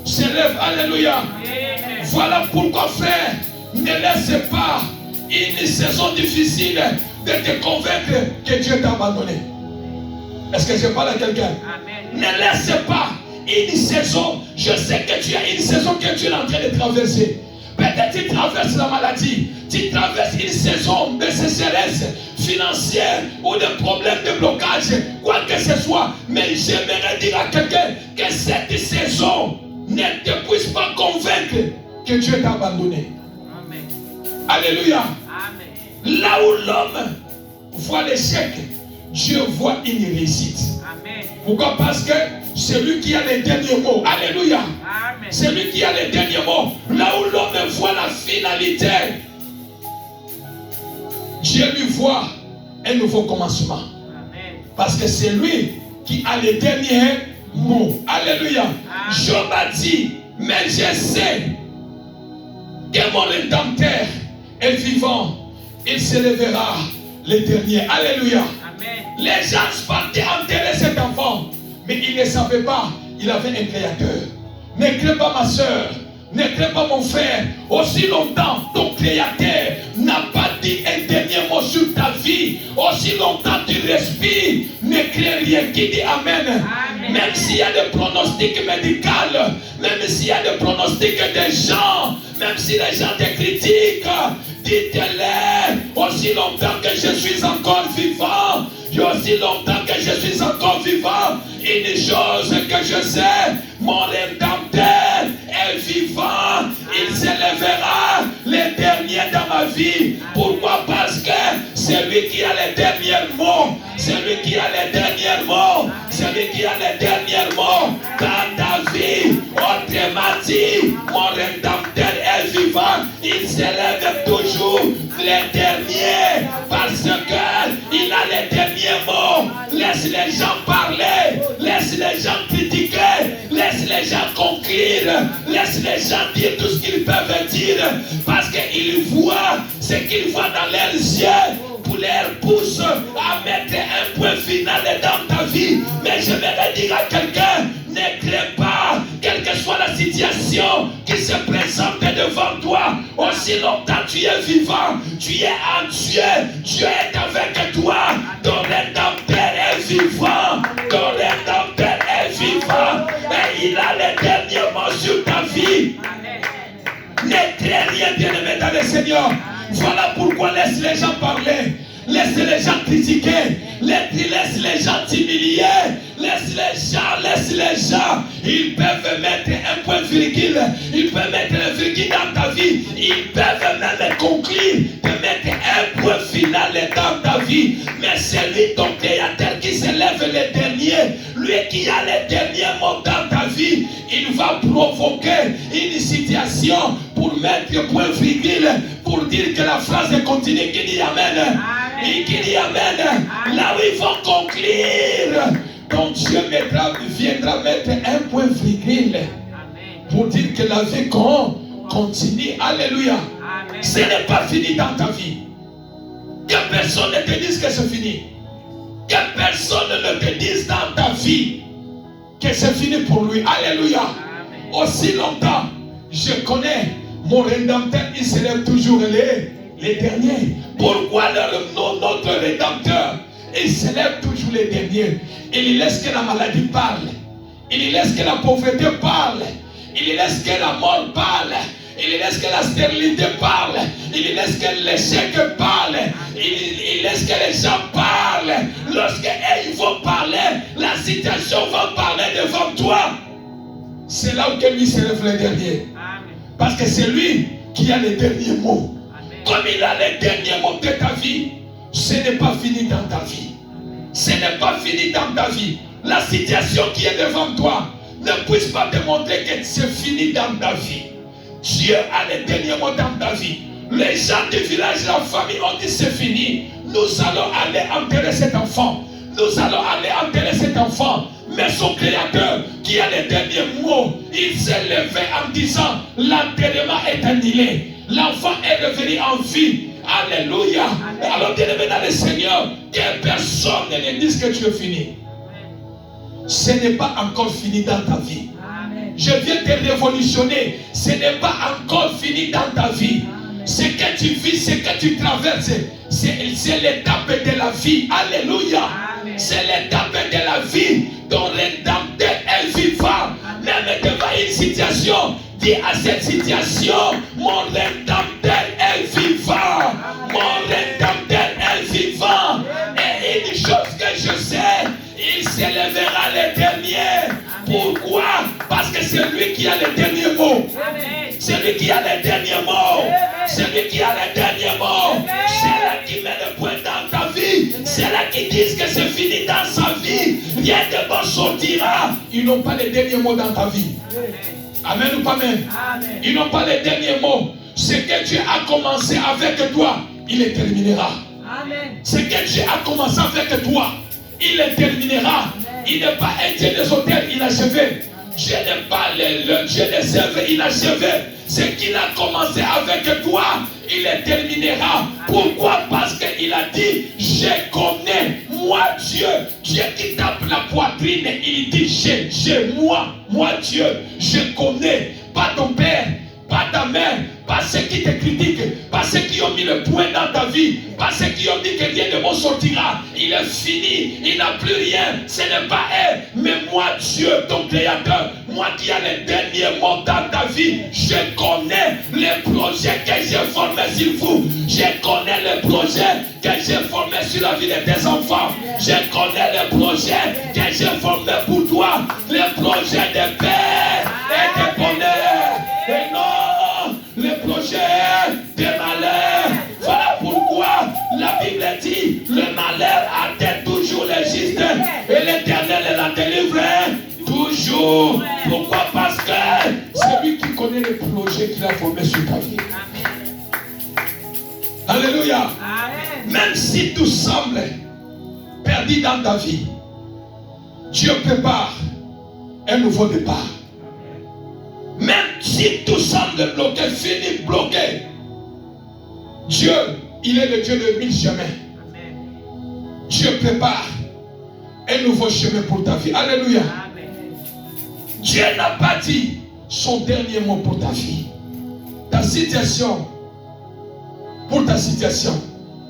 se lève. Alléluia. Amen. Voilà pourquoi, frère, ne laisse pas une saison difficile de te convaincre que Dieu t'a abandonné. Est-ce que je parle à quelqu'un? Amen. Ne laisse pas une saison. Je sais que tu as une saison que tu es en train de traverser. Peut-être tu traverses la maladie, tu traverses une saison de sécheresse financière ou de problèmes de blocage, quoi que ce soit. Mais j'aimerais dire à quelqu'un que cette saison ne te puisse pas convaincre que Dieu t'a abandonné. Amen. Alléluia. Amen. Là où l'homme voit l'échec, Dieu voit une réussite. Amen. Pourquoi? Parce que celui qui a les derniers mots, alléluia, amen. Celui qui a les derniers mots, là où l'homme voit la finalité, Dieu lui voit un nouveau commencement. Amen. Parce que c'est lui qui a les derniers mots. Alléluia. Amen. Job a dit, mais je sais que mon Rédempteur est vivant. Il se lèvera les derniers. Alléluia. Amen. Les gens partaient enterrer cet enfant. Mais il ne savait pas, il avait un créateur. Ne crains pas ma soeur, ne crains pas mon frère. Aussi longtemps ton créateur n'a pas dit un dernier mot sur ta vie, aussi longtemps tu respires, ne crains rien. Qui dit amen? Amen. Même s'il y a des pronostics médicaux, même s'il y a des pronostics des gens, même si les gens te critiquent, dites-leur, aussi longtemps que je suis encore vivant, aussi longtemps que je suis encore vivant, une chose que je sais, mon Rédempteur est vivant, il se lèvera les derniers dans ma vie. Pourquoi? Parce que c'est lui qui a les derniers mots, c'est lui qui a les derniers mots, c'est lui qui a les derniers mots dans ta vie. Autrement dit, mon Rédempteur est vivant, il se lève toujours les derniers parce qu'il a les derniers mots. Laisse les gens parler, laisse les gens critiquer, laisse les gens conclure, laisse les gens dire tout ce qu'ils peuvent dire parce qu'ils voient ce qu'ils voient dans leurs yeux pour leur pousse à mettre un point final dans ta vie. Mais je vais dire à quelqu'un, ne crains pas, quelle que soit la situation qui se présente devant toi, aussi longtemps tu es vivant, tu es en Dieu, Dieu est avec toi, ton Rédempteur est vivant, ton Rédempteur est vivant, et il a les derniers mots sur ta vie. Ne crains rien, bien-aimé dans le Seigneur. Voilà pourquoi laisse les gens parler. Laisse les gens critiquer, laisse les gens t'humilier, laisse les gens, ils peuvent mettre un point virgule, ils peuvent mettre un virgule dans ta vie, ils peuvent même conclure, de mettre un point final dans ta vie, mais c'est lui ton créateur qui se lève le dernier, lui qui a les derniers mots dans ta vie, il va provoquer une situation pour mettre point virgule, pour dire que la phrase continue qui dit Amen. Et qui dit Amen. Là où ils vont conclure, ton Dieu viendra mettre un point virgule pour dire que la vie continue. Alléluia. Amen. Ce n'est pas fini dans ta vie. Que personne ne te dise que c'est fini. Que personne ne te dise dans ta vie que c'est fini pour lui. Alléluia. Amen. Aussi longtemps, je connais mon Rédempteur, il se lève toujours les derniers. Pourquoi notre Rédempteur, il se lève toujours les derniers? Il laisse que la maladie parle. Il laisse que la pauvreté parle. Il laisse que la mort parle. Il laisse que la stérilité parle. Il laisse que l'échec parle. Il laisse que les gens parlent. Lorsque ils vont parler, la situation va parler devant toi. C'est là où lui se lève les derniers. Amen. Parce que c'est lui qui a les derniers mots. Amen. Comme il a les derniers mots de ta vie, ce n'est pas fini dans ta vie. Ce n'est pas fini dans ta vie. La situation qui est devant toi ne puisse pas te montrer que c'est fini dans ta vie. Dieu a les derniers mots dans ta vie. Les gens du village, la famille ont dit c'est fini. Nous allons aller enterrer cet enfant. Nous allons aller enterrer cet enfant. Mais son créateur, qui a les derniers mots, il s'est levé en disant l'enterrement est annulé. L'enfant est revenu en vie. Alléluia. Alors, bien-aimé dans le Seigneur, que personne ne dise que tu es fini. Ce n'est pas encore fini dans ta vie. Amen. Je viens te révolutionner. Ce n'est pas encore fini dans ta vie. Ce que tu vis, ce que tu traverses, c'est l'étape de la vie. Alléluia. Amen. C'est l'étape de la vie. Ton Rédempteur est vivant. Même devant une situation, dis à cette situation, mon Rédempteur est vivant. Mon Rédempteur est vivant. Et une chose que je sais, il s'élèvera les derniers. Pourquoi? Parce que c'est lui qui a les derniers mots. Amen. C'est lui qui a les derniers mots. C'est lui qui a les derniers mots. C'est là qui met le point dans ta vie. C'est là qui disent que c'est fini dans sa vie. Rien de bon sortira. Ils n'ont pas les derniers mots dans ta vie. Amen ou pas amen? Amen. Ils n'ont pas les derniers mots. Ce que Dieu a commencé avec toi, il les terminera. Amen. Ce que Dieu a commencé avec toi, il les terminera. Il n'est pas un Dieu des hôtels inachevé. Dieu n'est pas le Dieu des œuvres inachevé. Ce qu'il a commencé avec toi, il les terminera. Pourquoi? Parce qu'il a dit, je connais, moi Dieu. Dieu qui tape la poitrine, il dit, moi Dieu, je connais. Pas ton père, pas ta mère, pas ceux qui te critiquent, pas ceux qui ont mis le point dans ta vie, pas ceux qui ont dit que rien de bon sortira. Il est fini, il n'a plus rien. Ce n'est pas eux, mais moi Dieu, ton créateur, moi qui ai les derniers mots dans ta vie, je connais les projets que j'ai formés sur vous. Je connais les projets que j'ai formés sur la vie de tes enfants. Je connais les projets que j'ai formés pour toi. Les projets de paix et de bonheur. Et non, les projets de malheur. Voilà pourquoi la Bible dit, le malheur atteint toujours les justes et l'Éternel la délivre toujours. Pourquoi? Parce que c'est lui qui connaît les projets qu'il a formés sur ta vie. Alléluia. Amen. Même si tout semble perdu dans ta vie, Dieu prépare un nouveau départ. Même si tout semble bloqué, fini, bloqué, Dieu, il est le Dieu de 1000 chemins. Amen. Dieu prépare un nouveau chemin pour ta vie. Alléluia. Amen. Dieu n'a pas dit son dernier mot pour ta vie. Ta situation, pour ta situation.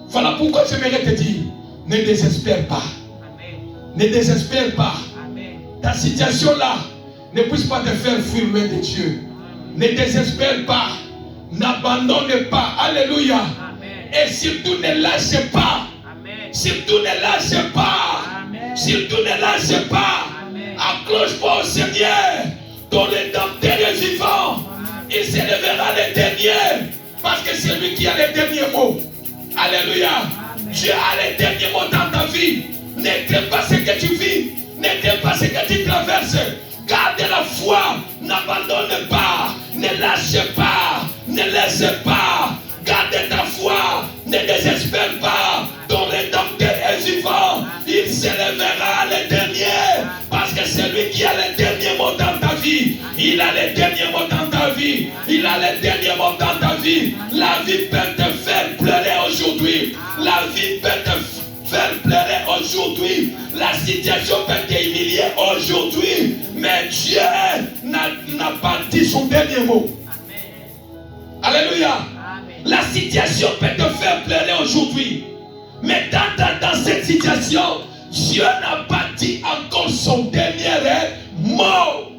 Voilà pourquoi j'aimerais te dire, ne désespère pas. Amen. Ne désespère pas. Amen. Ta situation là ne puisse pas te faire fuir loin de Dieu. Ne désespère pas. N'abandonne pas. Alléluia. Amen. Et surtout ne lâche pas. Amen. Surtout ne lâche pas. Amen. Surtout ne lâche pas. Amen. Accroche-toi au Seigneur. Ton Rédempteur est vivant. Il s'élèvera les derniers. Parce que c'est lui qui a les derniers mots. Alléluia. Dieu a les derniers mots dans ta vie. Ne crains pas ce que tu vis. Ne crains pas ce que tu traverses. Garde la foi. N'abandonne pas. Ne lâche pas. Ne laisse pas. Garde ta foi. Ne désespère pas. Ton Rédempteur est vivant. Il s'élèvera les derniers. les derniers mots dans ta vie. Il a les derniers mots dans ta vie. La vie peut te faire pleurer aujourd'hui. La vie peut te faire pleurer aujourd'hui. La situation peut t'humilier aujourd'hui. Mais Dieu n'a pas dit son dernier mot. Alléluia. La situation peut te faire pleurer aujourd'hui. Mais dans cette situation, Dieu n'a pas dit encore son dernier mot.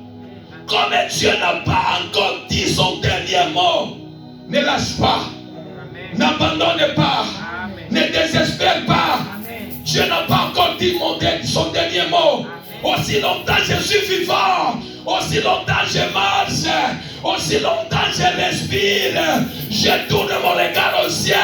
Comme Dieu n'a pas encore dit son dernier mot, ne lâche pas. N'abandonne pas. Ne désespère pas. Dieu n'a pas encore dit son dernier mot. Aussi longtemps je suis vivant, aussi longtemps je marche, aussi longtemps je respire, je tourne mon regard au ciel.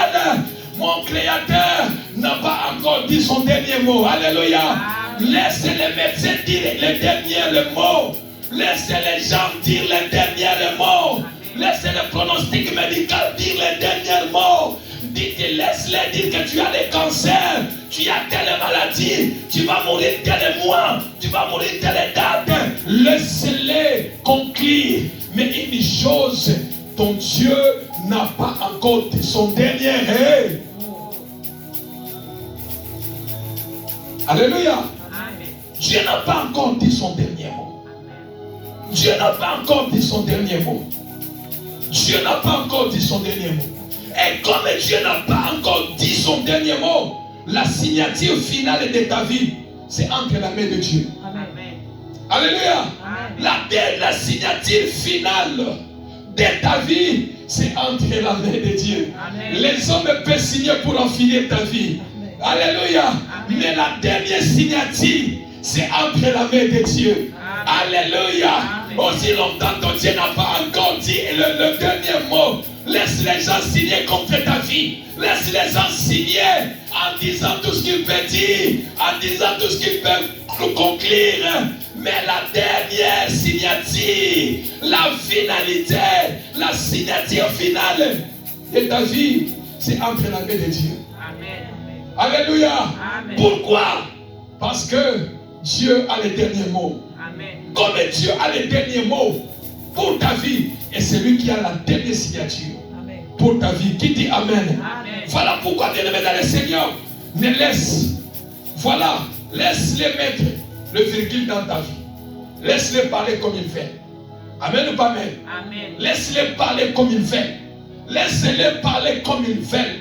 Mon Créateur n'a pas encore dit son dernier mot. Alléluia. Laisse les médecins dire les derniers mots. Laisse les gens dire les derniers mots. Laisse le pronostic médical dire les derniers mots. Laisse-les dire que tu as des cancers, tu as telle maladie, tu vas mourir tel mois, tu vas mourir telle date. Laisse-les conclure. Mais une chose dont Dieu n'a pas encore dit son dernier. Alléluia. Dieu n'a pas encore dit son dernier mot. Dieu n'a pas encore dit son dernier mot. Dieu n'a pas encore dit son dernier mot. Et comme Dieu n'a pas encore dit son dernier mot, la signature finale de ta vie, c'est entre la main de Dieu. Amen. Alléluia. Amen. La signature finale de ta vie, c'est entre la main de Dieu. Amen. Les hommes peuvent signer pour en finir ta vie. Amen. Alléluia. Amen. Mais la dernière signature, c'est entre la main de Dieu. Amen. Alléluia. Amen. Aussi longtemps que Dieu n'a pas encore dit le dernier mot, laisse les gens signer contre ta vie. Laisse les gens signer en disant tout ce qu'ils peuvent dire, en disant tout ce qu'ils peuvent conclure. Mais la dernière signature, la finalité, la signature finale de ta vie, c'est entre la main de Dieu. Amen. Alléluia. Amen. Pourquoi? Parce que Dieu a les derniers mots. Amen. Comme Dieu a les derniers mots pour ta vie, et c'est lui qui a la dernière signature pour ta vie. Qui dit Amen? Amen. Voilà pourquoi, bien-aimé dans le Seigneur, ne laisse les mettre le virgule dans ta vie. Laisse-les parler comme il fait. Amen ou pas amen? Amen. Laisse-les parler comme il fait. Laisse-les parler comme il fait.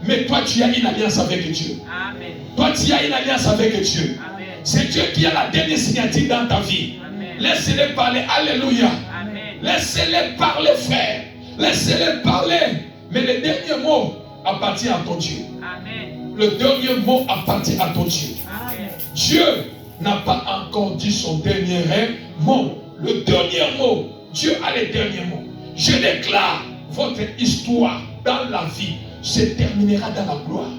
Mais toi, tu as une alliance avec Dieu. Amen. Toi, tu as une alliance avec Dieu. Amen. C'est Dieu qui a la dernière signature dans ta vie. Amen. Laisse-les parler. Alléluia. Amen. Laisse-les parler, frère. Laissez-les parler. Mais le dernier mot appartient à ton Dieu. Amen. Le dernier mot appartient à ton Dieu. Amen. Dieu n'a pas encore dit son dernier mot. Le dernier mot, Dieu a les derniers mots. Je déclare, votre histoire dans la vie se terminera dans la gloire.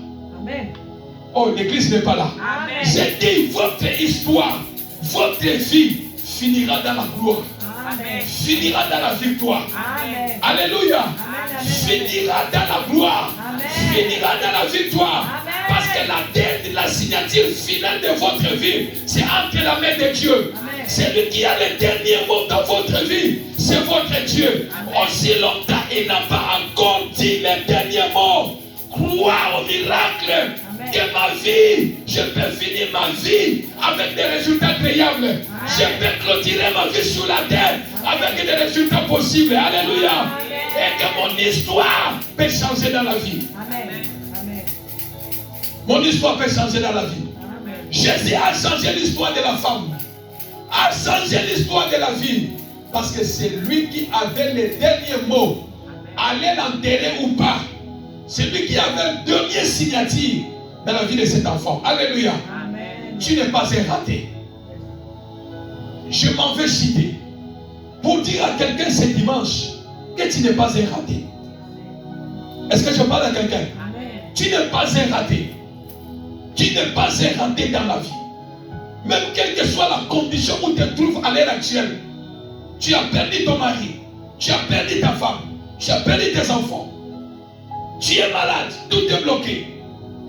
Amen. Oh, l'église n'est pas là. Amen. J'ai dit, votre histoire, votre vie finira dans la gloire. Amen. Finira dans la victoire. Amen. Alléluia. Amen. Finira dans la gloire. Amen. Finira dans la victoire. Amen. Parce que la signature finale de votre vie, c'est entre la main de Dieu. Amen. C'est lui qui a le dernier mot dans votre vie. C'est votre Dieu. Amen. Aussi longtemps il n'a pas encore dit le dernier mot. Crois au miracle. Amen. Que ma vie, je peux finir ma vie avec des résultats incroyables. Amen. Je peux clôturer ma vie sur la terre avec des résultats possibles. Alléluia. Amen. Et que mon histoire peut changer dans la vie. Amen. Amen. Mon histoire peut changer dans la vie. Amen. Jésus a changé l'histoire de la femme. A changé l'histoire de la vie. Parce que c'est lui qui avait les derniers mots. Aller l'enterrer ou pas. C'est lui qui avait le dernier signature dans la vie de cet enfant. Alléluia. Amen. Tu n'es pas un raté. Je m'en vais citer pour dire à quelqu'un ce dimanche que tu n'es pas un raté. Est-ce que je parle à quelqu'un? Tu n'es pas un raté. Tu n'es pas un raté dans la vie. Même quelle que soit la condition où tu te trouves à l'heure actuelle, tu as perdu ton mari, tu as perdu ta femme, tu as perdu tes enfants, tu es malade, tout est bloqué.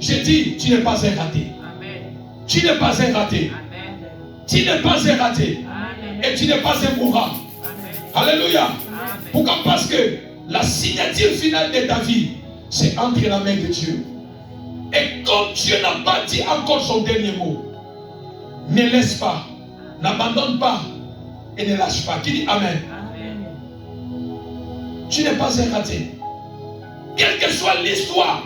Je dis, tu n'es pas un raté. Amen. Tu n'es pas un raté. Amen. Tu n'es pas un raté. Amen. Et tu n'es pas un mourant. Amen. Alléluia. Amen. Pourquoi? Parce que la signature finale de ta vie, c'est entre la main de Dieu. Et comme Dieu n'a pas dit encore son dernier mot, ne laisse pas, n'abandonne pas et ne lâche pas. Qui dit Amen? Amen. Tu n'es pas un raté. Quelle que soit l'histoire,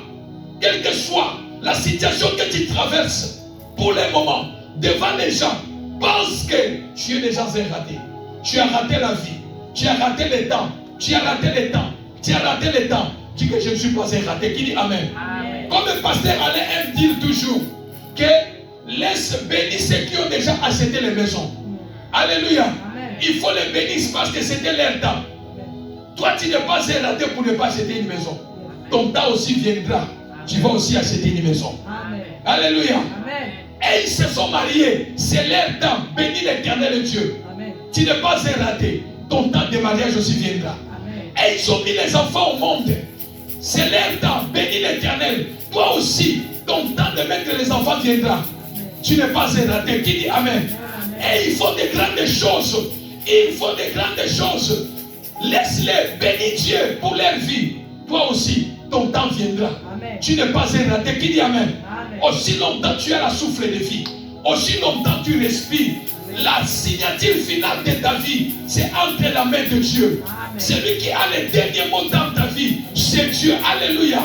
quelle que soit la situation que tu traverses, pour le moment, devant les gens, pense que tu es déjà un raté. Tu as raté la vie, tu as raté le temps, tu as raté le temps, tu as raté le temps. Dis que je ne suis pas un raté. Qui dit Amen? Amen. Comme le pasteur allait dire toujours que laisse bénir ceux qui ont déjà acheté les maisons. Alléluia. Amen. Il faut les bénir parce que c'était leur temps. Toi, tu n'es pas un raté pour ne pas acheter une maison. Ton temps aussi viendra. Tu vas aussi acheter une maison. Amen. Alléluia. Amen. Et ils se sont mariés. C'est leur temps. Bénis l'Éternel Dieu. Amen. Tu n'es pas un raté. Ton temps de mariage aussi viendra. Amen. Et ils ont mis les enfants au monde. C'est leur temps. Bénis l'Éternel. Toi aussi, ton temps de mettre les enfants viendra. Tu n'es pas un raté. Qui dit Amen? Et il faut de grandes choses. Il faut de grandes choses. Laisse-les bénir Dieu pour leur vie. Toi aussi, ton temps viendra. Amen. Tu n'es pas un raté. Qui dit Amen? Amen. Aussi longtemps tu as la souffle de vie. Aussi longtemps tu respires. La signature finale de ta vie, c'est entre la main de Dieu. Amen. Celui qui a le dernier mot dans ta vie, c'est Dieu. Alléluia.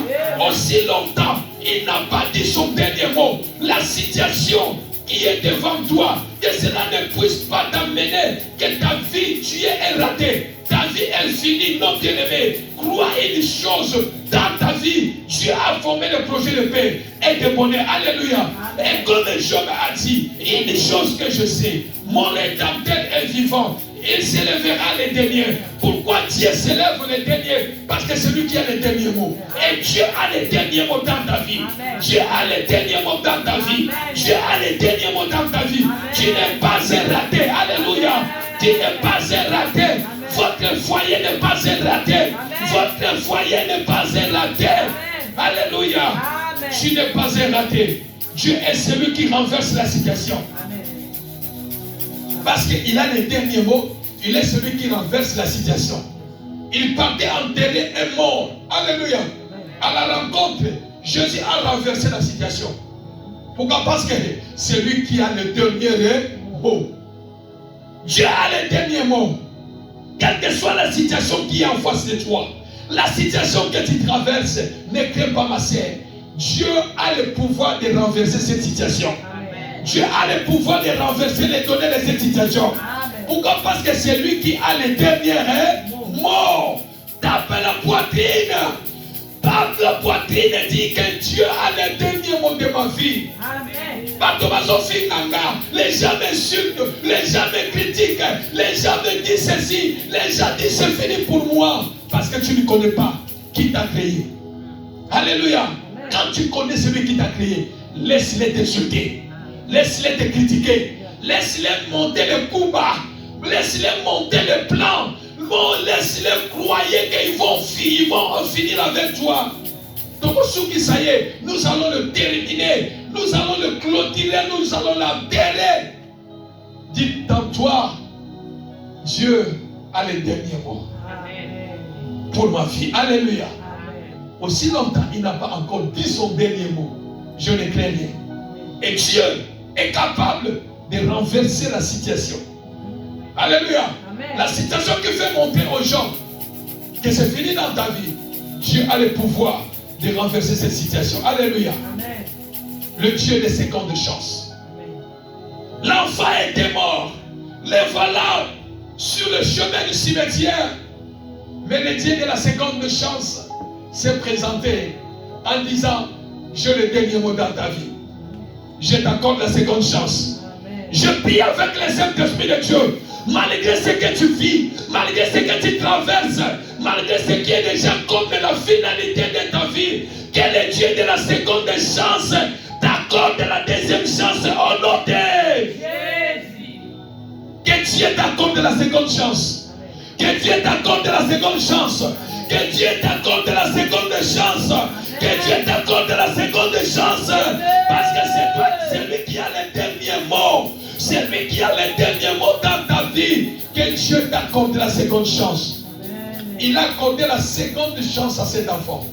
Aussi longtemps, il n'a pas dit son dernier mot. La situation qui est devant toi, que cela ne puisse pas t'amener, que ta vie, tu es un raté. Ta vie, elle finit. Non, bien-aimé, crois une chose dans ta vie. Dieu a formé le projet de paix et de bonheur. Alléluia. Et comme Job a dit, une chose que je sais, mon Rédempteur est vivant. Il s'élèvera les derniers. Pourquoi Dieu s'élève les derniers? Parce que c'est lui qui a les derniers mots. Et Dieu a les derniers mots dans ta vie. Amen. Dieu a les derniers mots dans ta vie. Amen. Dieu a les derniers mots dans ta vie. Amen. Tu n'es pas un raté. Alléluia. Tu n'es pas un raté. Votre foyer n'est pas un raté. Amen. Votre foyer n'est pas un raté. Alléluia. Amen. Tu n'es pas un raté. Dieu est celui qui renverse la situation. Amen. Parce qu'il a les derniers mots, il est celui qui renverse la situation. Il partait enterrer un mort. Alléluia. À la rencontre, Jésus a renversé la situation. Pourquoi? Parce que c'est lui qui a le dernier mot. Dieu a le dernier mot. Quelle que soit la situation qui est en face de toi, la situation que tu traverses, ne crains pas ma sœur. Dieu a le pouvoir de renverser cette situation. Amen. Dieu a le pouvoir de renverser les données de cette situation. Amen. Pourquoi? Parce que c'est lui qui a les derniers mots. Tape la poitrine. Tape la poitrine et dis que Dieu a les derniers mots de ma vie. Amen. Les gens m'insultent, les gens me critiquent, les gens me disent ceci, les gens disent c'est fini pour moi. Parce que tu ne connais pas qui t'a créé. Alléluia. Quand tu connais celui qui t'a créé, laisse-les t'insulter, laisse-les te critiquer, laisse-les monter le coup bas, laisse-les monter le plan. Laisse-les croire qu'ils vont finir avec toi. Donc, ça y est, nous allons le terminer, nous allons le clôturer, nous allons l'enterrer. Dites en toi, Dieu a les derniers mots pour ma vie. Alléluia. Aussi longtemps il n'a pas encore dit son dernier mot, je ne crains rien. Et Dieu est capable de renverser la situation. Alléluia. Amen. La situation qui fait monter aux gens que c'est fini dans ta vie, Dieu a le pouvoir de renverser cette situation. Alléluia. Amen. Le Dieu des secondes chances. Amen. L'enfant était mort. Les voilà sur le chemin du cimetière. Mais le Dieu de la seconde chance s'est présenté en disant, j'ai le dernier mot dans ta vie. Je t'accorde la seconde chance. Amen. Je prie avec les Saint-Esprit de Dieu. Malgré ce que tu vis, malgré ce que tu traverses, malgré ce qui est déjà comme la finalité de ta vie, que le Dieu de la seconde chance t'accorde la deuxième chance au nom de Jésus. que Dieu t'accorde la seconde chance. Que Dieu t'accorde la seconde chance. Que Dieu t'accorde la seconde chance. Que Dieu t'accorde la seconde chance. Parce que c'est toi, c'est lui qui a le dernier mot. C'est lui qui a le dernier mot dans ta vie. Que Dieu Dieu t'a accordé la seconde chance. Il a accordé la seconde chance à cet enfant.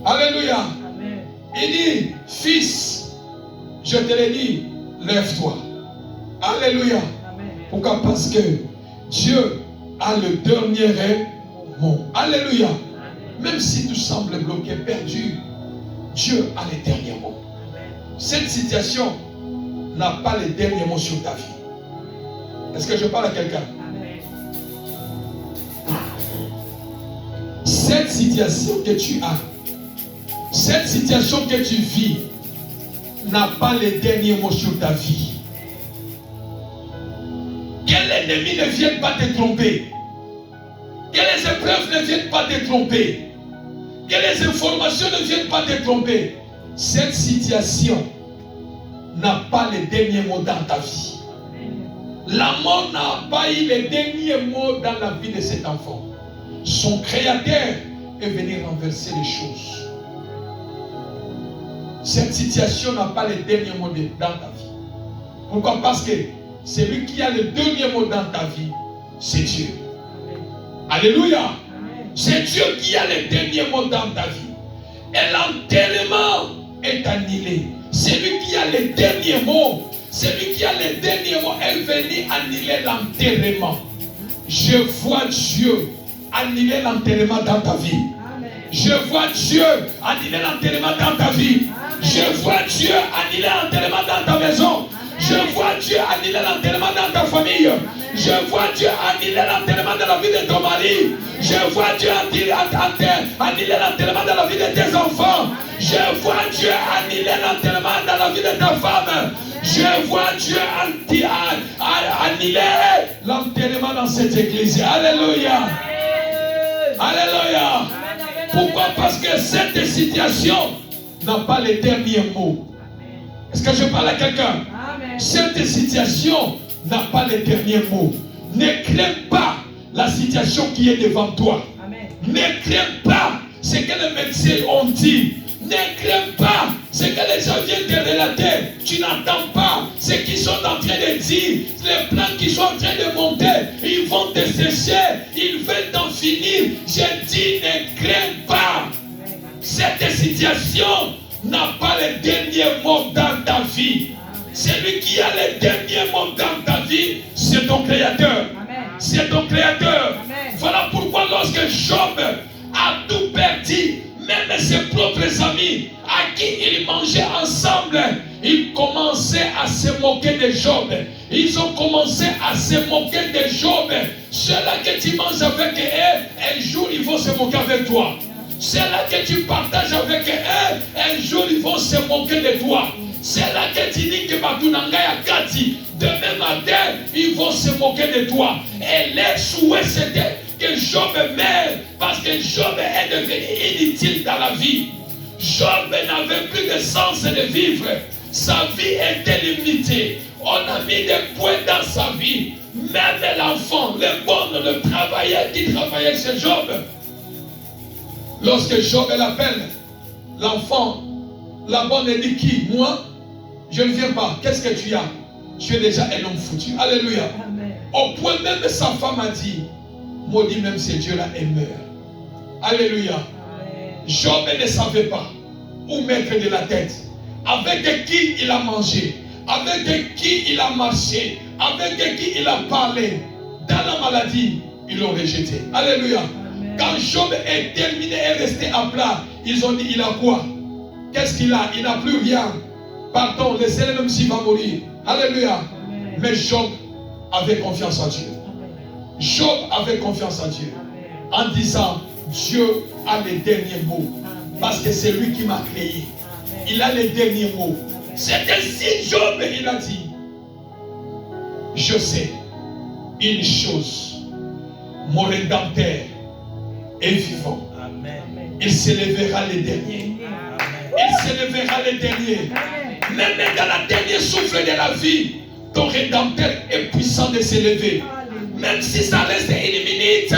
Alléluia. Amen. Il dit, fils, je te l'ai dit, lève-toi. Alléluia. Amen. Pourquoi? Parce que Dieu a le dernier mot. Alléluia. Même si tu sembles bloqué, perdu, Dieu a les derniers mots. Cette situation n'a pas les derniers mots sur ta vie. Est-ce que je parle à quelqu'un? Amen. Cette situation que tu as, cette situation que tu vis, n'a pas les derniers mots sur ta vie. Quel ennemi ne vienne pas te tromper. Que les épreuves ne viennent pas te tromper. Que les informations ne viennent pas te tromper. Cette situation n'a pas les derniers mots dans ta vie. La mort n'a pas eu les derniers mots dans la vie de cet enfant. Son créateur est venu renverser les choses. Cette situation n'a pas les derniers mots dans ta vie. Pourquoi? Parce que celui qui a le dernier mot dans ta vie, c'est Dieu. Alléluia. C'est Dieu qui a le dernier mot dans ta vie. Et l'enterrement est annulé. Celui qui a le dernier mot, celui qui a le dernier mot est venu annuler l'enterrement. Je vois Dieu annuler l'enterrement dans ta vie. Je vois Dieu annuler l'enterrement dans ta vie. Je vois Dieu annuler l'enterrement dans ta maison. Je vois Dieu annuler l'enterrement dans ta famille. Je vois Dieu annuler l'enterrement dans la vie de ton mari. Je vois Dieu annuler l'enterrement dans la vie de tes enfants. Je vois Dieu annuler l'enterrement dans la vie de ta femme. Je vois Dieu annuler l'enterrement dans cette église. Alléluia. Alléluia. Pourquoi? Parce que cette situation n'a pas les derniers mots. Est-ce que je parle à quelqu'un? Cette situation n'a pas les derniers mots. Ne crains pas la situation qui est devant toi. Amen. Ne crains pas ce que les médecins ont dit. Ne crains pas ce que les gens viennent te relater. Tu n'entends pas ce qu'ils sont en train de dire. Les plans qui sont en train de monter, ils vont te sécher. Ils veulent t'en finir. Je dis, ne crains pas. Cette situation n'a pas les derniers mots dans ta vie. Celui qui a les derniers mots dans ta vie, c'est ton Créateur. C'est ton Créateur. Amen. Voilà pourquoi lorsque Job a tout perdu, même ses propres amis à qui il mangeait ensemble, ils commençaient à se moquer de Job. Ils ont commencé à se moquer de Job. Ceux-là que tu manges avec eux, un jour ils vont se moquer avec toi. Ceux-là que tu partages avec eux, un jour ils vont se moquer de toi. C'est là que tu dis que Batunangaya Kati, demain matin, ils vont se moquer de toi. Et leur souhait c'était que Job meure, parce que Job est devenu inutile dans la vie. Job n'avait plus de sens de vivre. Sa vie était limitée. On a mis des points dans sa vie. Même l'enfant, le bon, le travailleur qui travaillait chez Job. Lorsque Job l'appelle, l'enfant, la bonne dit qui? Moi? Je ne viens pas. Qu'est-ce que tu as? Tu es déjà un homme foutu. Alléluia. Amen. Au point même sa femme a dit, maudit même ces dieux-là et meurt. Alléluia. Amen. Job ne savait pas où mettre de la tête. Avec qui il a mangé, avec qui il a marché, avec qui il a parlé. Dans la maladie, ils l'ont rejeté. Alléluia. Amen. Quand Job est terminé et resté à plat, ils ont dit, il a quoi? Qu'est-ce qu'il a? Il n'a plus rien. Pardon, laissez-le même s'il va mourir. Alléluia. Amen. Mais Job avait confiance en Dieu. Amen. Job avait confiance en Dieu. Amen. En disant, Dieu a les derniers mots. Amen. Parce que c'est lui qui m'a créé. Amen. Il a les derniers mots. C'est ainsi Job, il a dit, je sais une chose, mon Rédempteur est vivant. Amen. Il s'élèvera les derniers. Amen. Il s'élèvera les derniers. Amen. Même dans la dernière souffle de la vie, ton Rédempteur est puissant de s'élever. Même si ça reste une minute,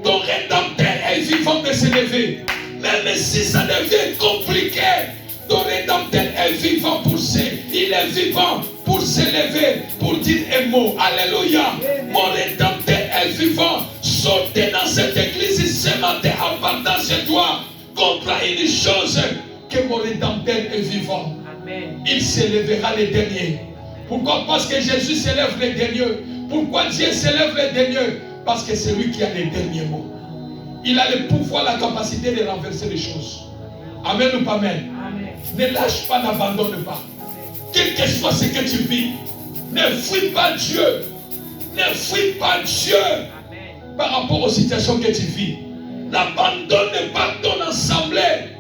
ton Rédempteur est vivant de s'élever. Même si ça devient compliqué, ton Rédempteur est vivant pour il est vivant pour s'élever pour dire un mot. Alléluia. Mon Rédempteur est vivant. Sortez dans cette église ce matin en partant chez toi. Comprends une chose, que mon Rédempteur est vivant. Amen. Il s'élèvera les derniers. Pourquoi? Parce que Jésus s'élève les derniers. Pourquoi Dieu s'élève les derniers? Parce que c'est lui qui a les derniers mots. Il a le pouvoir, la capacité de renverser les choses. Amen ou pas amen? Amen. Ne lâche pas, n'abandonne pas. Quel que soit ce que tu vis, ne fuis pas Dieu. Ne fuis pas Dieu Amen. par rapport aux situations que tu vis. N'abandonne pas ton assemblée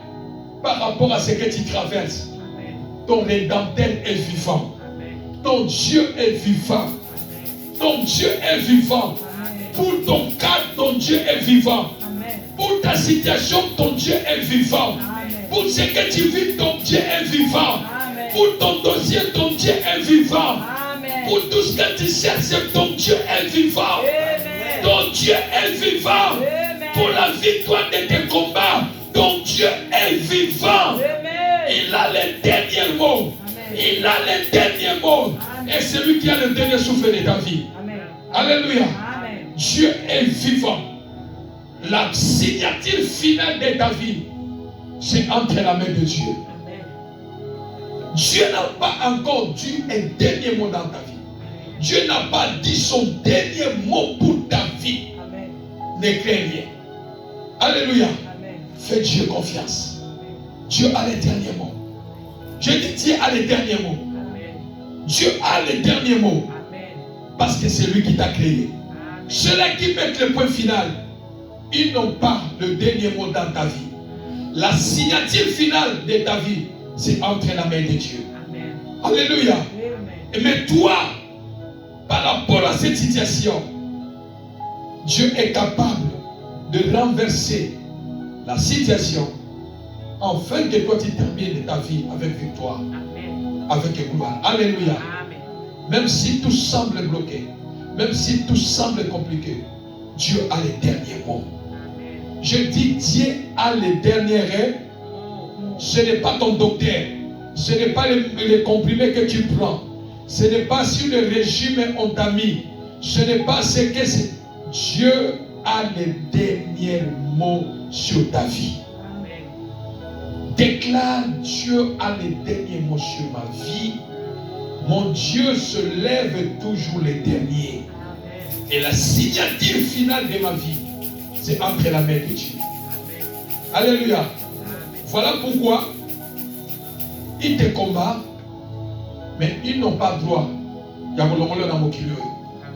par rapport à ce que tu traverses. Amen. Ton Rédempteur est vivant. Amen. Ton Dieu est vivant. Ton Dieu est vivant. Amen. Pour ton cas, ton Dieu est vivant. Amen. Pour ta situation, ton Dieu est vivant. Amen. Pour ce que tu vis, ton Dieu est vivant. Amen. Pour ton dossier, ton Dieu est vivant. Amen. Pour tout ce que tu cherches, ton Dieu est vivant. Amen. Ton Dieu est vivant. Amen. Pour la victoire de tes combats, ton Dieu est vivant. Amen. Il a les derniers mots. Amen. Il a les derniers mots. Amen. Et c'est lui qui a le dernier souffle de ta vie. Amen. Alléluia. Amen. Dieu est vivant. La signature finale de ta vie, c'est entre la main de Dieu. Amen. Dieu n'a pas encore dit un dernier mot dans ta vie. Dieu n'a pas dit son dernier mot pour ta vie. Amen. Ne crains rien. Alléluia. Amen. Fais Dieu confiance. Amen. Dieu a les derniers mots. Je dis Dieu a les derniers mots. Amen. Dieu a les derniers mots. Amen. Parce que c'est lui qui t'a créé. Amen. Ceux-là qui mettent le point final, ils n'ont pas le dernier mot dans ta vie. La signature finale de ta vie, c'est entre la main de Dieu. Amen. Alléluia. Amen. Mais toi, par rapport à cette situation, Dieu est capable de renverser la situation afin que toi tu termines ta vie avec victoire, Amen. avec gloire. Alléluia. Amen. Même si tout semble bloqué, même si tout semble compliqué, Dieu a les derniers mots. Amen. Je dis Dieu a les derniers rêves. Ce n'est pas ton docteur, ce n'est pas les comprimés que tu prends, ce n'est pas sur le régime on t'a mis, ce n'est pas ce que c'est. Dieu a les derniers mots sur ta vie. Amen. Déclare Dieu a les derniers mots sur ma vie. Mon Dieu se lève toujours les derniers. Amen. Et la signature finale de ma vie, c'est entre la main de Dieu. Amen. Alléluia. Amen. Voilà pourquoi ils te combattent, mais ils n'ont pas droit. Yakolongolo na mokili oyo.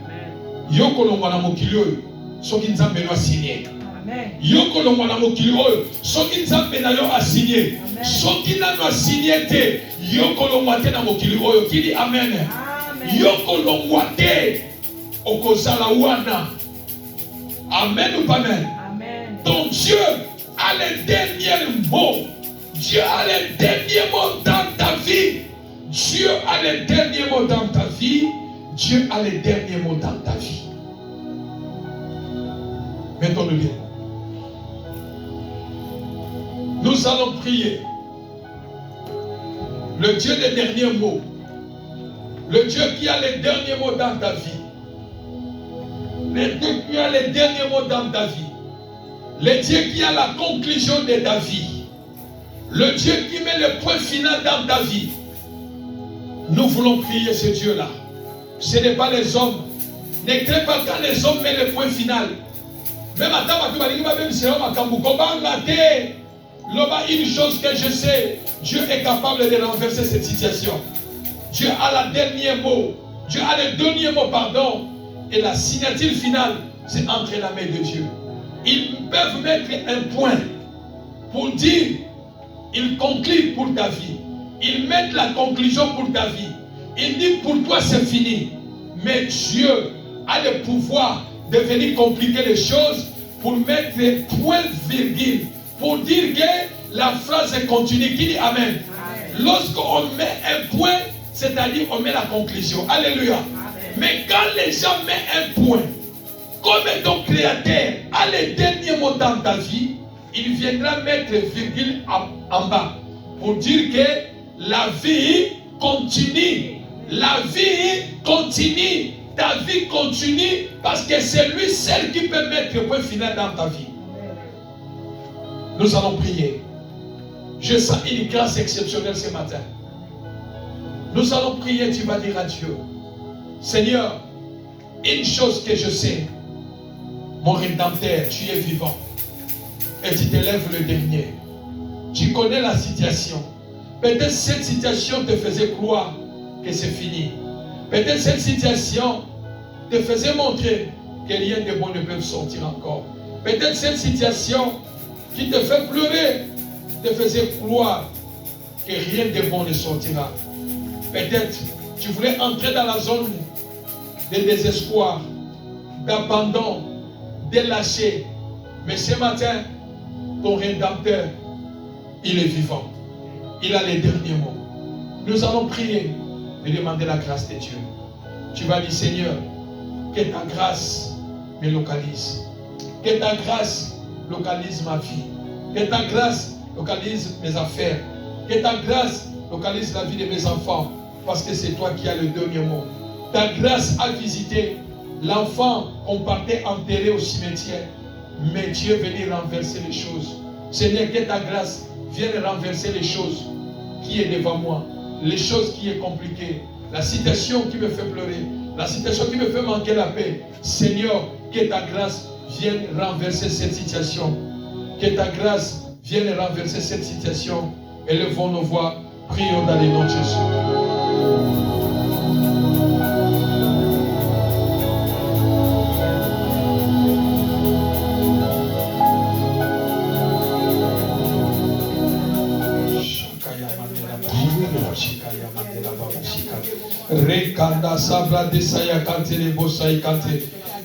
Amen. Yokolongwa na mokili oyo. Soki nzambe no asigné. Amen. Yokolongwa na mokili oyo. Soki nzambe na yo asigné. Amen. Soki nano asigné te. Yokolongwa te na mokili oyo. Kidi amen. Amen. Yokolongwa te. Okozala wana. Amen ou pas amen? Amen. Donc Dieu a les derniers mots. Dieu a les derniers mots dans ta vie. Dieu a les derniers mots dans ta vie. Dieu a les derniers mots dans ta vie. Mettons-le bien. Nous allons prier. Le Dieu des derniers mots. Le Dieu qui a les derniers mots dans ta vie. Le Dieu qui a les derniers mots dans ta vie. Le Dieu qui a la conclusion de ta vie. Le Dieu qui met le point final dans ta vie. Nous voulons prier ce Dieu-là. Ce n'est pas les hommes. Ne crée pas quand les hommes mettent le point final. Même à une chose que je sais, Dieu est capable de renverser cette situation. Dieu a le dernier mot. Dieu a le dernier mot, pardon. Et la signature finale, c'est entre la main de Dieu. Ils peuvent mettre un point pour dire, ils concluent pour ta vie. Ils mettent la conclusion pour ta vie. Ils disent pour toi c'est fini. Mais Dieu a le pouvoir de venir compliquer les choses pour mettre des points virgule. Pour dire que la phrase continue. Qui dit Amen? Lorsqu'on met un point, c'est-à-dire on met la conclusion. Alléluia. Amen. Mais quand les gens mettent un point, comme ton créateur a les derniers mots dans ta vie, il viendra mettre virgule en bas pour dire que la vie continue. La vie continue. Ta vie continue parce que c'est lui seul qui peut mettre le point final dans ta vie. Nous allons prier. Je sens une grâce exceptionnelle ce matin. Nous allons prier, tu vas dire à Dieu, Seigneur, une chose que je sais, mon Rédempteur, tu es vivant et tu te lèves le dernier. Tu connais la situation. Peut-être cette situation te faisait croire que c'est fini. Peut-être cette situation te faisait montrer que rien de bon ne peut sortir encore. Peut-être cette situation qui te fait pleurer te faisait croire que rien de bon ne sortira. Peut-être tu voulais entrer dans la zone de désespoir, d'abandon, de lâcher. Mais ce matin, ton Rédempteur, il est vivant. Il a les derniers mots. Nous allons prier et demander la grâce de Dieu. Tu vas dire, Seigneur, que ta grâce me localise. Que ta grâce localise ma vie. Que ta grâce localise mes affaires. Que ta grâce localise la vie de mes enfants. Parce que c'est toi qui as le dernier mot. Ta grâce a visité l'enfant qu'on partait enterrer au cimetière. Mais Dieu est venu renverser les choses. Seigneur, que ta grâce vienne renverser les choses qui est devant moi. Les choses qui est compliquées. La situation qui me fait pleurer. La situation qui me fait manquer la paix. Seigneur, que ta grâce vienne renverser cette situation. Que ta grâce vienne renverser cette situation. Élevons nos voix. Prions dans le nom de Jésus.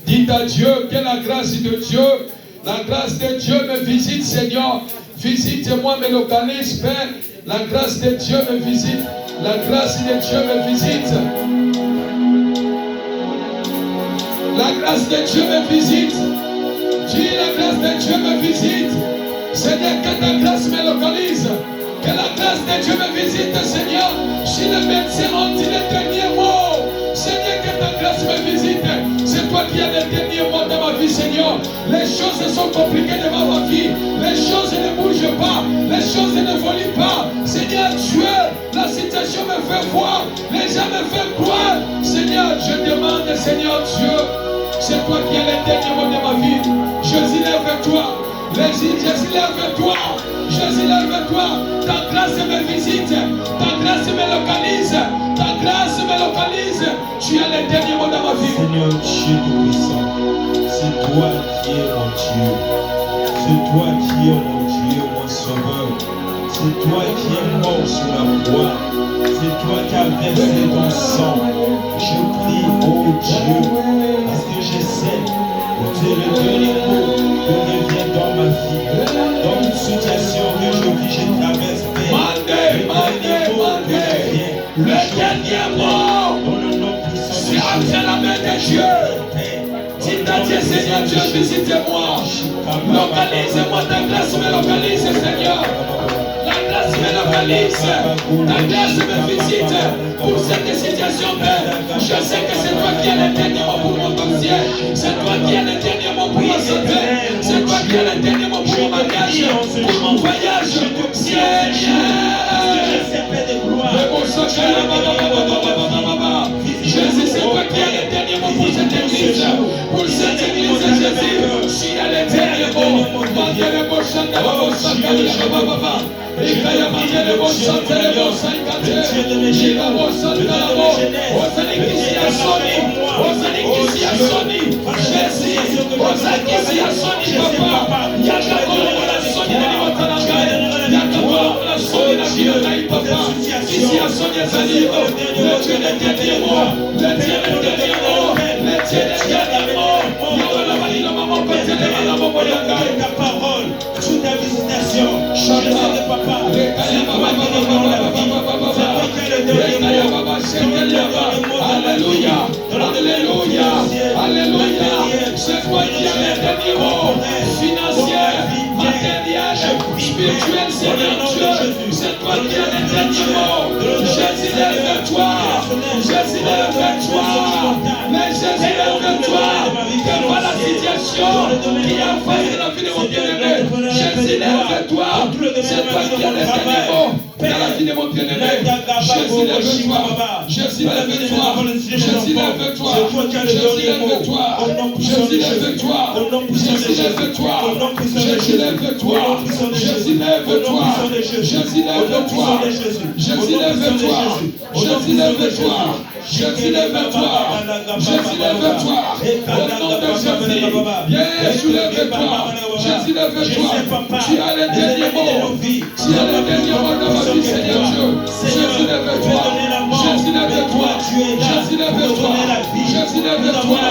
Dites à Dieu que la grâce de Dieu me visite, Seigneur. Visite-moi, me localise, Père. La grâce de Dieu me visite. La grâce de Dieu me visite. La grâce de Dieu me visite. Dis, la grâce de Dieu me visite. Seigneur, que ta grâce me localise. Que la grâce de Dieu me visite, Seigneur. Si le médecin ont dit le dernier mot, Seigneur, que ta grâce me visite. C'est toi qui as le dernier mot de ma vie, Seigneur. Les choses sont compliquées devant ma vie. Les choses ne bougent pas. Les choses ne volent pas. Seigneur Dieu, la situation me fait voir. Les gens me font croire. Seigneur, je demande, Seigneur Dieu, c'est toi qui as le dernier mot de ma vie. Jésus, lève-toi. Jésus, lève-toi. Jésus, lève-toi. Ta grâce me visite. Ta grâce me localise. Ta grâce me localise. Tu as le dernier mot dans ma vie. Seigneur Dieu Tout-Puissant, c'est toi qui es mon Dieu. C'est toi qui es mon Dieu, mon Sauveur. C'est toi qui es mort sur la croix. C'est toi qui as versé ton sang. Je prie, oh Dieu, parce que je sais que tu es le dernier mot qui revient dans ma vie. Dans une situation que je vis, je traverse. Le dernier mot, c'est entre la main de Dieu. Dites à Dieu, Seigneur Dieu, visite-moi. Localise-moi, ta grâce me localise, Seigneur. La grâce me localise. Ta grâce me visite pour cette situation, Père. Je sais que c'est toi qui as le dernier mot pour mon dossier. C'est toi qui as le dernier mot pour ma santé. C'est toi qui as le dernier mot pour mon bagage, pour mon voyage. Seigneur. Jésus, c'est toi qui as le dernier mot pour cette église. Pour cette église, Jésus, si elle est dernier mot, le mot chante, le mot chante, le mot papa. Et quand il y a le mot chante, le mot chante, il a mot chante, le mot. Osani qui s'y a sonné, Osani qui s'y a sonné, Jésus, Osani qui s'y a sonné, papa. Il y a d'abord la sonné de l'Ivotananga. Il y a d'abord la sonné de l'Ivotananga, papa. Qui s'y a sonné, Zali, le Dieu des derniers mots, le Dieu des derniers mots, le Dieu des derniers mots. Ta parole, sous ta visitation, je sais que papa, c'est toi qui es dans la vie, c'est toi qui es le dernier mot. Alléluia, alléluia, alléluia. C'est toi qui as le dernier mot financier, matériel, spirituel, Seigneur Dieu. C'est toi qui as le dernier mot. Jésus, lève-toi. qui a fait la vie de mon bien-aimé. Jésus, lève-toi. C'est toi qui as les derniers mots dans la vie de mon bien-aimé. Jésus, lève-toi. Jésus, lève-toi. Jésus, lève-toi. Jésus, lève-toi. Jésus, lève-toi. Jésus, lève-toi. Jésus, lève-toi. Jésus, lève-toi. Jésus, lève-toi. Jésus, lève-toi. Jésus, lève-toi. Jésus, lève-toi. Jésus, lève-toi. Au nom de Jésus. Jésus, lève-toi. Jésus, lève-toi. Tu as les derniers mots. Tu as les derniers mots de ma vie, Seigneur Dieu. Jésus, lève-toi. Jésus, lève-toi. Jésus, lève-toi. Jésus, lève-toi.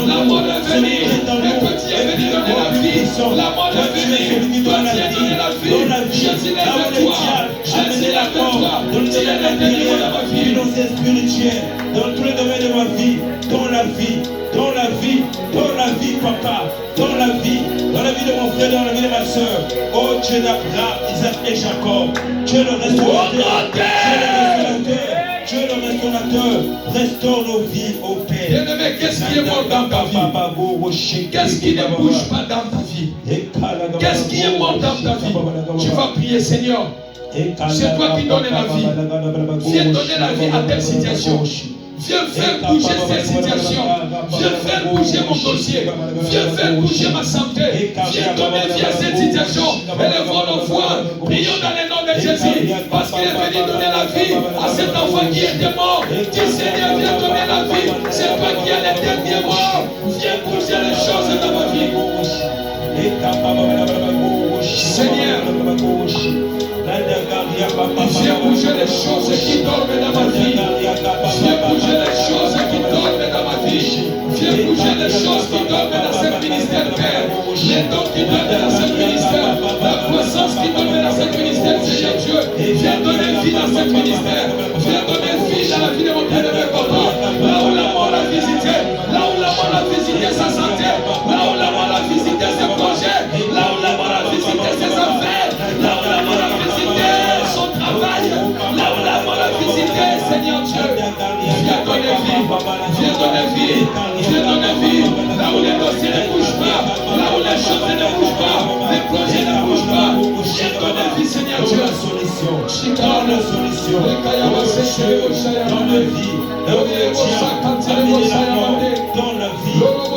La mort est venue. Le petit est venu donner la vie. La mort est venue. Toi, tu as donné la vie. Jésus, lève-toi. Jésus, lève-toi. Tu as les derniers mots de ma vie. Dans tous les domaines de ma vie, dans la vie, dans la vie, dans la vie, papa, dans la vie de mon frère, dans la vie de ma soeur. Oh Dieu d'Abraham, Isaac et Jacob, Dieu le restaurateur, Dieu le restaurateur, restaure nos vies, ô Père. Bien-aimé, qu'est-ce qui est mort dans ta vie? Qu'est-ce qui ne bouge pas dans ta vie? Qu'est-ce qui est mort dans ta vie? Tu vas prier, Seigneur. C'est toi qui donnes la vie. Viens donner la vie à telle situation. Viens faire bouger cette situation. Viens faire bouger mon dossier. Viens faire bouger ma santé. Viens donner vie à cette situation. Élevons nos voix. Prions dans le nom de Jésus. Parce qu'il est venu donner la vie à cet enfant qui était mort. Dis Seigneur, viens donner la vie. C'est toi qui as les derniers mots. Viens bouger les choses dans ma vie. Seigneur, viens bouger les choses qui dorment dans ma vie. Viens bouger les choses qui dorment dans ma vie. Viens bouger les choses qui dorment dans ce ministère, Père. Les dons qui dorment dans ce ministère. La croissance qui dorme dans ce ministère, Seigneur Dieu. Viens donner vie dans ce ministère. Viens donner vie dans la vie de mon bien-aimé papa. Là où la mort a visité. Là où la mort a visité sa santé. Là où la mort a visité ses projets. Là où la mort a visité ses affaires. Là où la mort a visité son travail. Là où la mort a visité, Seigneur Dieu. Viens donner vie. Viens donner vie. Viens donner vie. Là où les dossiers ne bougent pas. Là où les choses ne bougent pas. Les projets ne bougent pas. Viens donner vie, Seigneur Dieu. Dans la solution. Dans la solution. Dans la vie. Dans la vie. Dans la vie. Dans la vie. Dans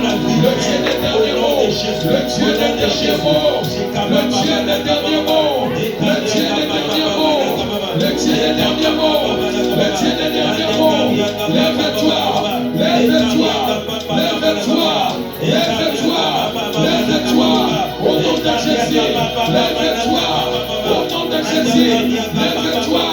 la vie. Le Dieu des derniers mots. Le Dieu des derniers mots. Le Dieu des derniers mots. Le Dieu des derniers mots. Le Dieu des derniers mots. Le Dieu des derniers mots. Lève-toi. Lève-toi. Lève-toi. Lève-toi. Lève-toi. Au nom de Jésus. Lève-toi. Au nom de Jésus. Lève-toi.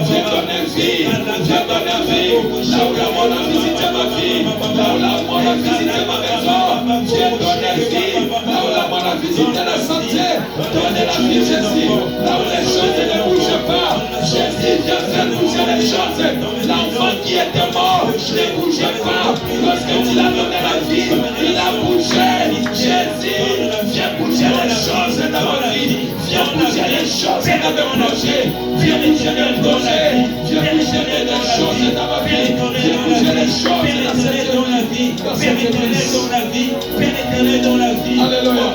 Viens donner vie. Viens donner vie. Là où la mort a visité ma vie. Là où la mort a visité ma maison. Viens donner vie. Là où la mort a visité la santé. Donnez la vie, Jésus. Là où les choses ne bougent pas. Jésus vient faire bouger les choses. L'enfant qui était mort ne bougeait pas. Lorsque tu l'as donné la vie, il a bougé. Jésus, viens bouger les choses dans ma vie. Viens bouger les choses dans mes projets. Viens bouger les projets. Viens bouger les choses dans ma vie. Viens bouger les choses dans cette vie. Pénétrer dans la vie. Pénétrer dans la vie. Alléluia.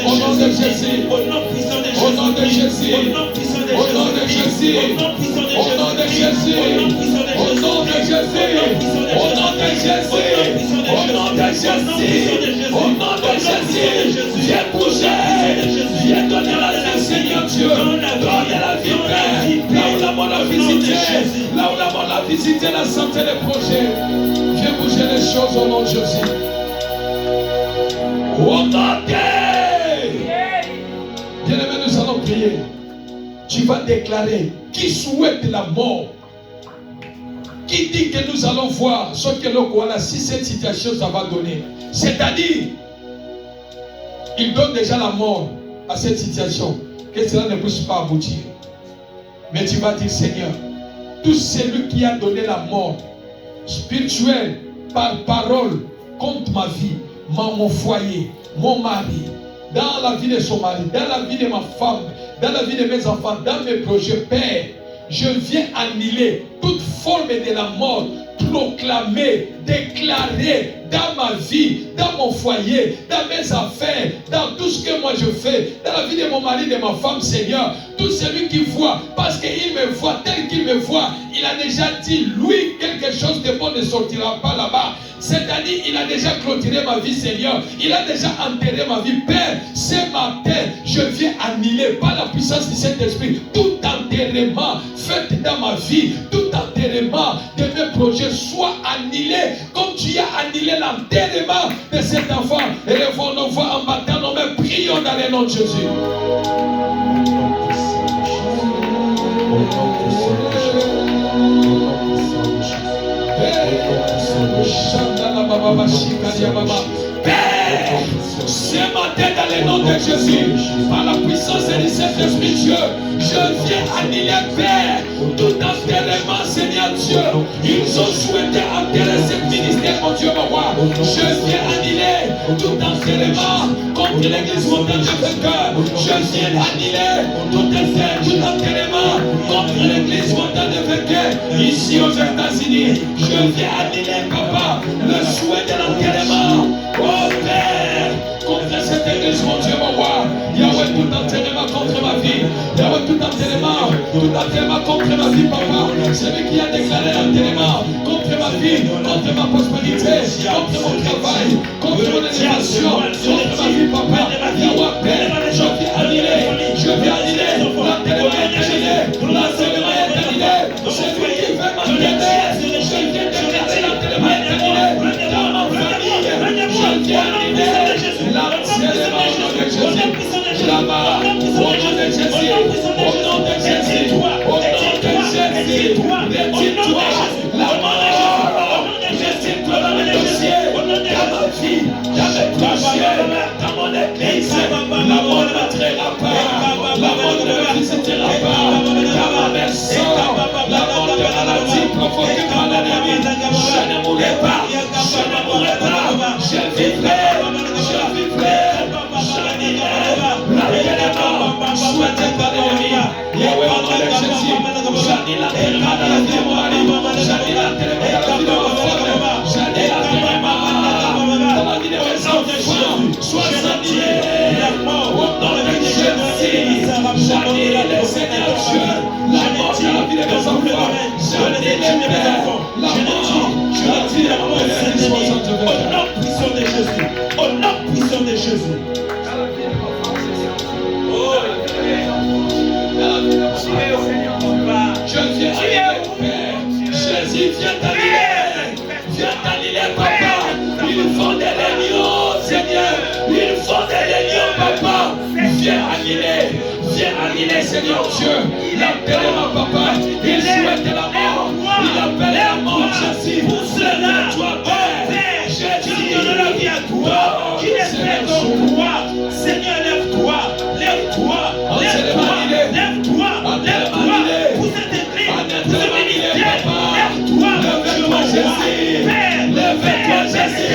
Au nom de Jésus. Au nom puissant de Jésus. Au nom de Jésus. Au nom puissant de Jésus. Au nom de Jésus. Au nom de Jésus. Au nom de Jésus. Au nom de Jésus. Au nom de Jésus. Au nom de Jésus. Viens bouger. Viens donner la vie, Seigneur Dieu. Donne la vie, Père. Là où la mort a visité. Là où la mort a visité la santé des projets. Viens bouger les choses au nom de Jésus. Au nom de Bien-aimé, nous allons prier. Tu vas déclarer qui souhaite la mort, qui dit que nous allons voir ce que le voilà si cette situation ça va donner. C'est-à-dire, il donne déjà la mort à cette situation, que cela ne puisse pas aboutir. Mais tu vas dire, Seigneur, tout celui qui a donné la mort spirituelle par parole contre ma vie, mon foyer, mon mari, dans la vie de son mari, dans la vie de ma femme, dans la vie de mes enfants, dans mes projets, Père, je viens annuler toute forme de la mort, proclamer, déclarer dans ma vie, dans mon foyer, dans mes affaires, dans tout ce que moi je fais, dans la vie de mon mari, de ma femme, Seigneur. Tout celui qui voit, parce qu'il me voit tel qu'il me voit, il a déjà dit, lui, quelque chose de bon ne sortira pas là-bas. C'est-à-dire, il a déjà clôturé ma vie, Seigneur. Il a déjà enterré ma vie. Père, ce matin, je viens annuler par la puissance du Saint-Esprit tout enterrement fait dans ma vie, tout enterrement de mes projets soit annulé comme tu as annulé l'enterrement de cet enfant. Et levons nos voix en battant nos mains, prions dans le nom de Jésus. Au nom puissant de Jésus. Au nom puissant de Jésus. Père, ce matin dans le nom de Jésus, par la puissance du Saint-Esprit Dieu, je viens annuler, Père, tout enterrement, Seigneur Dieu. Ils ont souhaité enterrer ce ministère, mon Dieu, mon roi. Je viens annuler tout enterrement contre l'église mondiale de vainqueur. Je viens annuler tout enterrement contre l'église mondiale de vainqueur. Ici aux États-Unis, je viens annuler, Papa, le souhait de l'enterrement. Oh Père, contre cette église, mon Dieu, mon roi. Yahweh, tout enterrement contre ma vie. Yahweh, tout enterrement contre ma vie, Papa. Celui qui a déclaré l'enterrement contre ma vie, contre ma prospérité, contre mon travail, contre mon élévation, contre ma vie, Papa. Yahweh, Père, je viens annuler l'enterrement est annulé. L'enterrement est annulé. Celui qui veut m'enterrer, je viens déclarer l'enterrement est annulé. Dans ma famille, je viens annuler l'enterrement au nom de Jésus. Là-bas, au nom de Jésus, au nom de Jésus, au nom de Jésus, retire-toi, la mort, retire-toi dans le dossier, dans ma vie, dans mes projets, dans mon église, la mort ne m'entraînera pas, la mort ne me visitera pas, dans ma maison, la mort de maladie provoquée par l'ennemi, je ne mourrai pas, je ne mourrai pas, je vivrai, l'enterrement souhaité par l'ennemi. Yahweh, au nom de Jésus, j'annule l'enterrement dans la vie de mon mari, j'annule l'enterrement dans la vie de ma femme, j'annule l'enterrement dans la vie de mes enfants. Sois annulé au nom de Jésus. J'annule le Seigneur Dieu, la mort dans la vie de mes enfants. J'annule la mort, je retire la mort de l'ennemi. Au nom puissant de Jésus, au nom puissant de Jésus. Je viens annuler, Père. Jésus, viens t'annuler, Papa. Il faut des réunions, Seigneur. Il faut des réunions, Papa. Viens annuler, Seigneur Dieu. L'enterrement, Papa. Il souhaite la mort. Il appelle la mort, Jésus. Pour cela, toi, Père. Jésus, donne la vie à toi. Qui espère en toi. Seigneur, lève-toi. Lève-toi. Pour cette église, pour ce ministère, lève-toi, Jésus. Lève-toi, Jésus.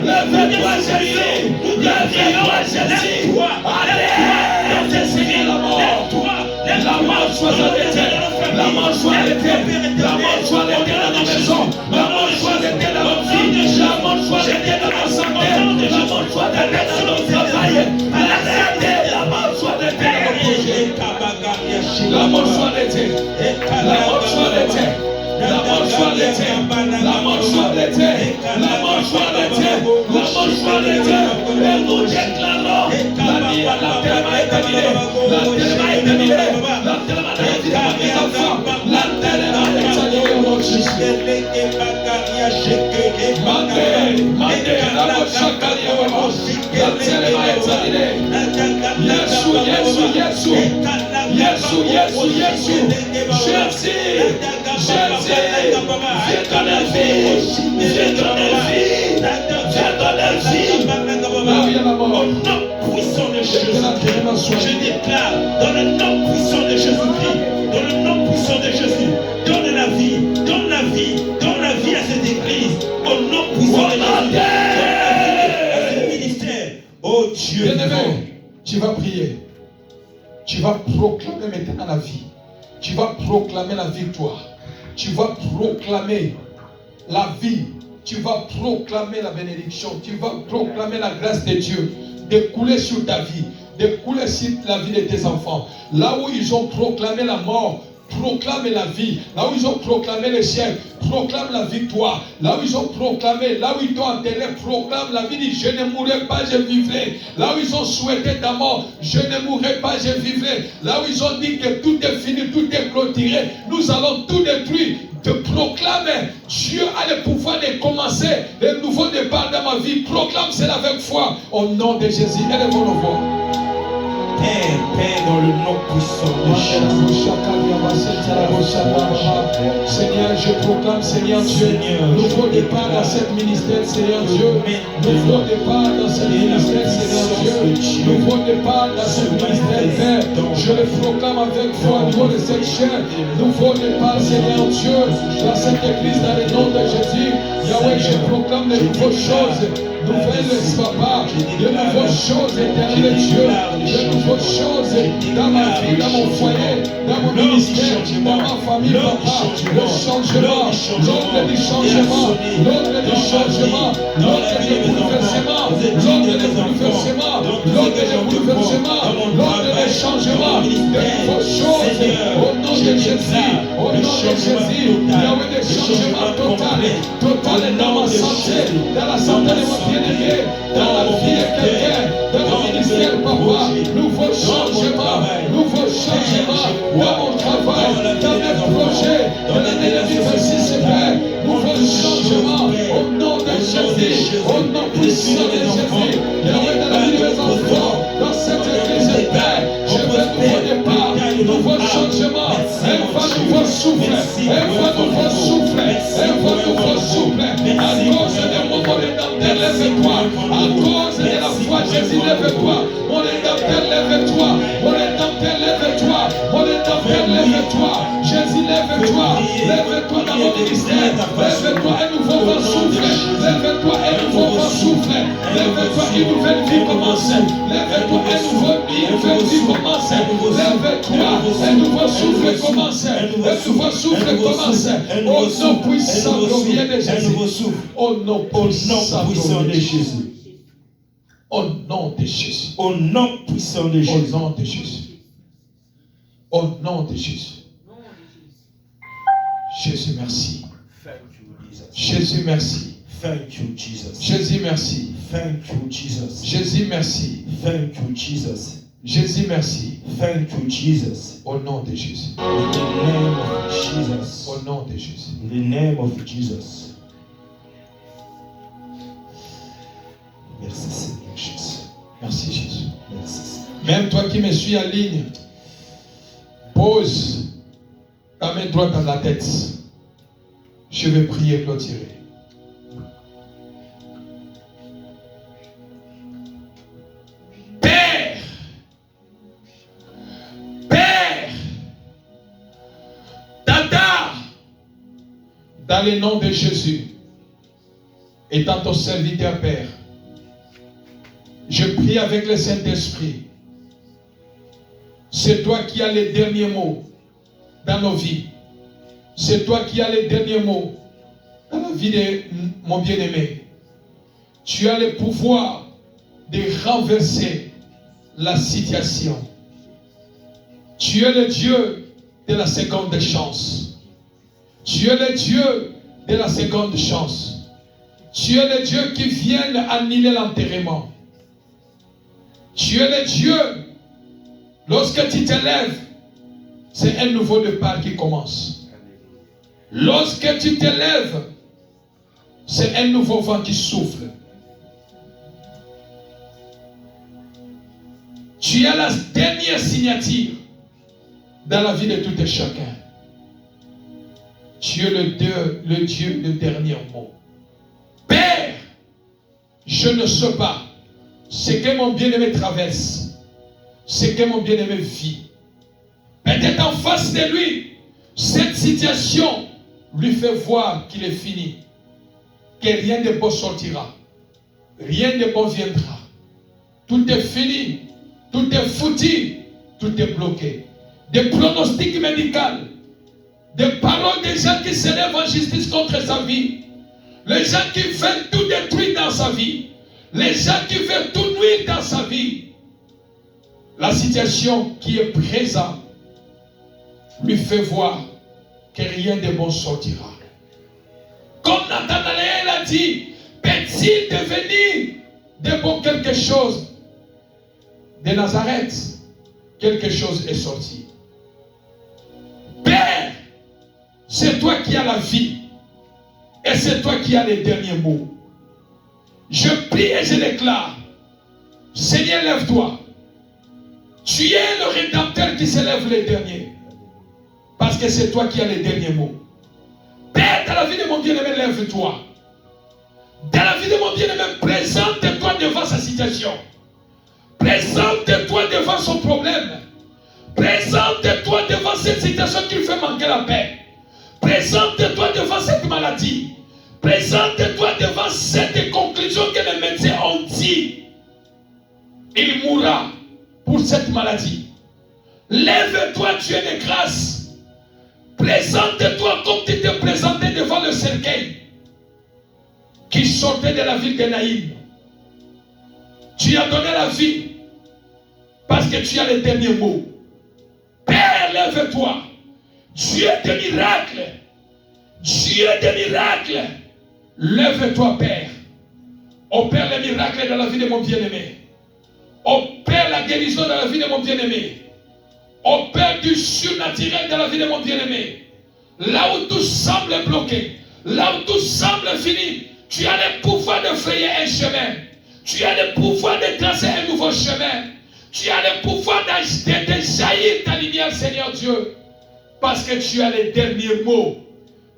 Lève-toi, Jésus. Lève-toi, Jésus. Allez, Seigneur, la mort. La mort soit arrêtée. La mort soit arrêtée. La mort soit arrêtée dans nos maisons. La mort soit arrêtée dans nos vies. La mort soit arrêtée dans nos santé. La mort soit arrêtée dans nos travail. La mort soit arrêtée dans nos projets. La mort soit arrêtée. La mort soit arrêtée. La mort soit arrêtée. La mort soit arrêtée. La mort soit arrêtée. La mort soit arrêtée. Et nous déclarons l'enterrement est annulé. L'enterrement est annulé. L'enterrement est annulé par mes enfants. L'enterrement est annulé au nom de Jésus. L'enterrement est annulé. Jésus. Viens donner vie. Viens donner vie. Viens donner vie. Au nom puissant de Jésus, je déclare dans le nom puissant de Jésus-Christ, dans le nom puissant de Jésus, donne la vie, donne la vie, donne la vie à cette église. Au nom puissant de Jésus, donne la vie à ce ministère. Oh Dieu, bien-aimé, tu vas prier. Tu vas proclamer maintenant la vie. Tu vas proclamer la victoire. Tu vas proclamer la vie. tu vas proclamer la bénédiction, tu vas proclamer la grâce de Dieu, découler sur ta vie, découler sur la vie de tes enfants. Là où ils ont proclamé la mort, proclame la vie. Là où ils ont proclamé l'échec, proclame la victoire. Là où ils ont proclamé, là où ils t'ont enterré, proclame la vie. Dit, je ne mourrai pas, je vivrai. Là où ils ont souhaité ta mort, je ne mourrai pas, je vivrai. Là où ils ont dit que tout est fini, tout est clôturé, nous allons tout détruire. De proclamer, Dieu a le pouvoir de commencer le nouveau départ dans ma vie. Proclame cela avec foi au nom de Jésus. Élevons nos voix. Père, dans le nom puissant de Jésus. Seigneur, je proclame, Seigneur Dieu, nouveau départ dans cette ministère, Seigneur Dieu. Nouveau départ dans ce ministère, Seigneur Dieu. Nouveau départ dans ce ministère, Père. Je le proclame avec foi au niveau de cette chair. Nouveau départ, Seigneur Dieu, dans cette église, dans le nom de Jésus. Yahweh, je proclame de nouvelles choses. Nouvelles, papa, de nouvelles choses, éternel Dieu, de nouvelles choses dans ma vie, dans mon foyer, dans mon ministère, dans ma famille, papa, le changement, l'ordre du changement, l'ordre du changement, l'ordre du bouleversement, l'ordre du bouleversement, l'ordre du bouleversement, l'ordre du changement, de nouvelles choses, au nom de Jésus, au nom de Jésus, Yahweh, des changements total dans ma santé, dans la santé de mon bien-aimé, dans la vie de quelqu'un, dans mon ministère, papa, nouveau changement dans mon travail, dans mes projets, dans l'année 2026, Père, nouveau changement au nom de Jésus, au nom puissant de Jésus, Yahweh, dans la vie de mes enfants, dans cette église, Père, je veux nouveau départ, nouveau changement, un vent nouveau souffle, un vent nouveau souffle, un vent nouveau souffle, à cause de mon rédempteur, lève-toi, à cause de la foi, Jésus, lève-toi, mon rédempteur, lève-toi, mon rédempteur, lève-toi, mon rédempteur, lève-toi, Jésus, lève-toi, lève-toi dans mon ministère, lève-toi, un nouveau vent souffle, lève-toi, un nouveau vent souffle, lève-toi, une nouvelle vie commence, lève-toi, une nouvelle vie commence, lève-toi, un nouveau souffle commence, un nouveau souffle commence, au nom puissant glorieux de Jésus, au nom puissant de Jésus. Au nom de Jésus. Au nom puissant de Jésus. Au nom de Jésus. Au nom de Jésus. Jésus, merci. Jésus, merci. Thank you, Jesus. Jésus, merci. Thank you, Jesus. Jésus, merci. Thank you, Jesus. Jésus, merci. Thank you, Jesus. Au nom de Jésus. In the name of Jesus. Au nom de Jésus. In the name of Jesus. Merci Seigneur Jésus. Merci Jésus. Merci Seigneur. Même toi qui me suis en ligne, pose ta main droite dans la tête. Je vais prier clôturer. Père, Tata, dans le nom de Jésus, étant ton serviteur, Père, je prie avec le Saint-Esprit. C'est toi qui as les derniers mots dans nos vies. C'est toi qui as les derniers mots dans la vie de mon bien-aimé. Tu as le pouvoir de renverser la situation. Tu es le Dieu de la seconde chance. Tu es le Dieu de la seconde chance. Tu es le Dieu qui vient annuler l'enterrement. Tu es le Dieu. Lorsque tu te lèves, c'est un nouveau départ qui commence. Lorsque tu te lèves, c'est un nouveau vent qui souffle. Tu as la dernière signature dans la vie de tout et chacun. Tu es le Dieu du dernier mot. Père, je ne sais pas ce que mon bien-aimé traverse, ce que mon bien-aimé vit. Peut-être en face de lui, cette situation lui fait voir qu'il est fini, que rien de bon sortira, rien de bon viendra. Tout est fini, tout est foutu, tout est bloqué. Des pronostics médicaux, des paroles des gens qui s'élèvent en justice contre sa vie, les gens qui veulent tout détruire dans sa vie, les gens qui veulent tout nuire dans sa vie, la situation qui est présente lui fait voir que rien de bon sortira. Comme Nathanaël a dit, peut-il devenir de bon quelque chose de Nazareth? Quelque chose est sorti. Père, c'est toi qui as la vie et c'est toi qui as les derniers mots. Je prie et je déclare, Seigneur, lève-toi. Tu es le Rédempteur qui s'élève les derniers. Parce que c'est toi qui as les derniers mots. Père, dans la vie de mon bien-aimé, lève-toi. Dans la vie de mon bien-aimé, présente-toi devant sa situation. Présente-toi devant son problème. Présente-toi devant cette situation qui lui fait manquer la paix. Présente-toi devant cette maladie. Présente-toi devant cette conclusion que les médecins ont dit. Il mourra pour cette maladie. Lève-toi, tu es de grâce. Présente-toi comme tu t'es présenté devant le cercueil qui sortait de la ville de Naïm. Tu as donné la vie parce que tu as les derniers mots. Père, lève-toi. Dieu de miracles. Dieu de miracles. Lève-toi, Père. Opère les miracles dans la vie de mon bien-aimé. Opère la guérison dans la vie de mon bien-aimé. Opère du surnaturel dans la vie de mon bien-aimé. Là où tout semble bloqué, là où tout semble fini, tu as le pouvoir de frayer un chemin. Tu as le pouvoir de tracer un nouveau chemin. Tu as le pouvoir de jaillir ta lumière, Seigneur Dieu. Parce que tu as les derniers mots.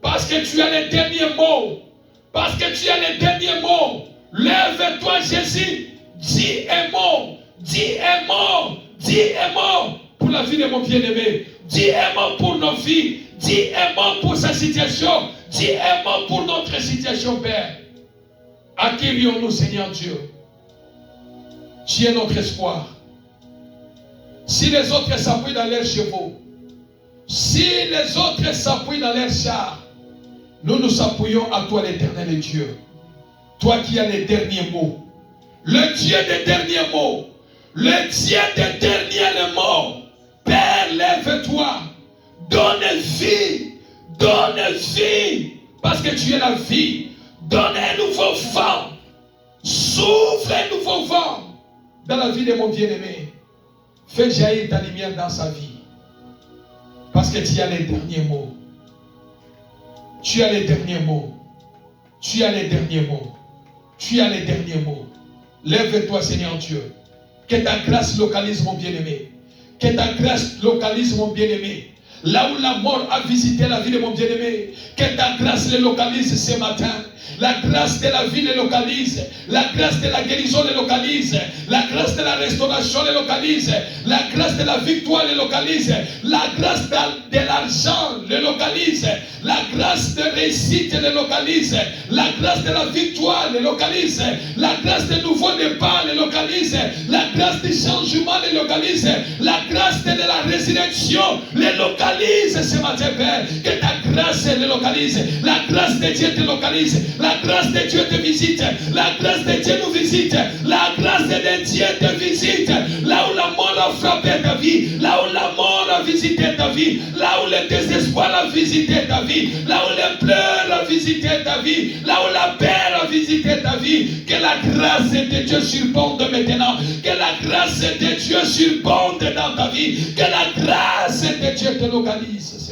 Parce que tu as les derniers mots. Parce que tu as les derniers mots. Lève-toi, Jésus. Dis un mot. Dis un mot. Dis un mot pour la vie de mon bien-aimé. Dis un mot pour nos vies. Dis un mot pour sa situation. Dis un mot pour notre situation, Père. À qui lions-nous, Seigneur Dieu? Tu es notre espoir. Si les autres s'appuient dans leurs chevaux, si les autres s'appuient dans leurs chars, nous nous appuyons à toi, l'Éternel Dieu. Toi qui as les derniers mots. Le Dieu des derniers mots. Le Dieu des derniers mots. Père, lève-toi. Donne vie. Donne vie. Parce que tu es la vie. Donne un nouveau vent. Souffle un nouveau vent dans la vie de mon bien-aimé. Fais jaillir ta lumière dans sa vie. Parce que tu as les derniers mots. Tu as les derniers mots. Tu as les derniers mots. Tu as les derniers mots. Lève-toi, Seigneur Dieu. Que ta grâce localise mon bien-aimé. Que ta grâce localise mon bien-aimé. Là où la mort a visité la vie de mon bien-aimé. Que ta grâce le localise ce matin. La grâce de la vie le localise. La grâce de la guérison le localise. La grâce de la restauration le localise. La grâce de la victoire le localise. La grâce de l'argent le localise. La grâce de réussite le localise. La grâce de la victoire le localise. La grâce de nouveau départ le localise. La grâce du changement le localise. La grâce de la résurrection le localise ce matin, Père. Que ta grâce le localise. La grâce de Dieu te localise. La grâce de Dieu te visite. La grâce de Dieu nous visite. La grâce de Dieu te visite. Là où la mort a frappé ta vie. Là où la mort a visité ta vie. Là où le désespoir a visité ta vie. Là où les pleurs a visité ta vie. Là où la peur a visité ta vie. Que la grâce de Dieu surbonde maintenant. Que la grâce de Dieu surbonde dans ta vie. Que la grâce de Dieu te localise.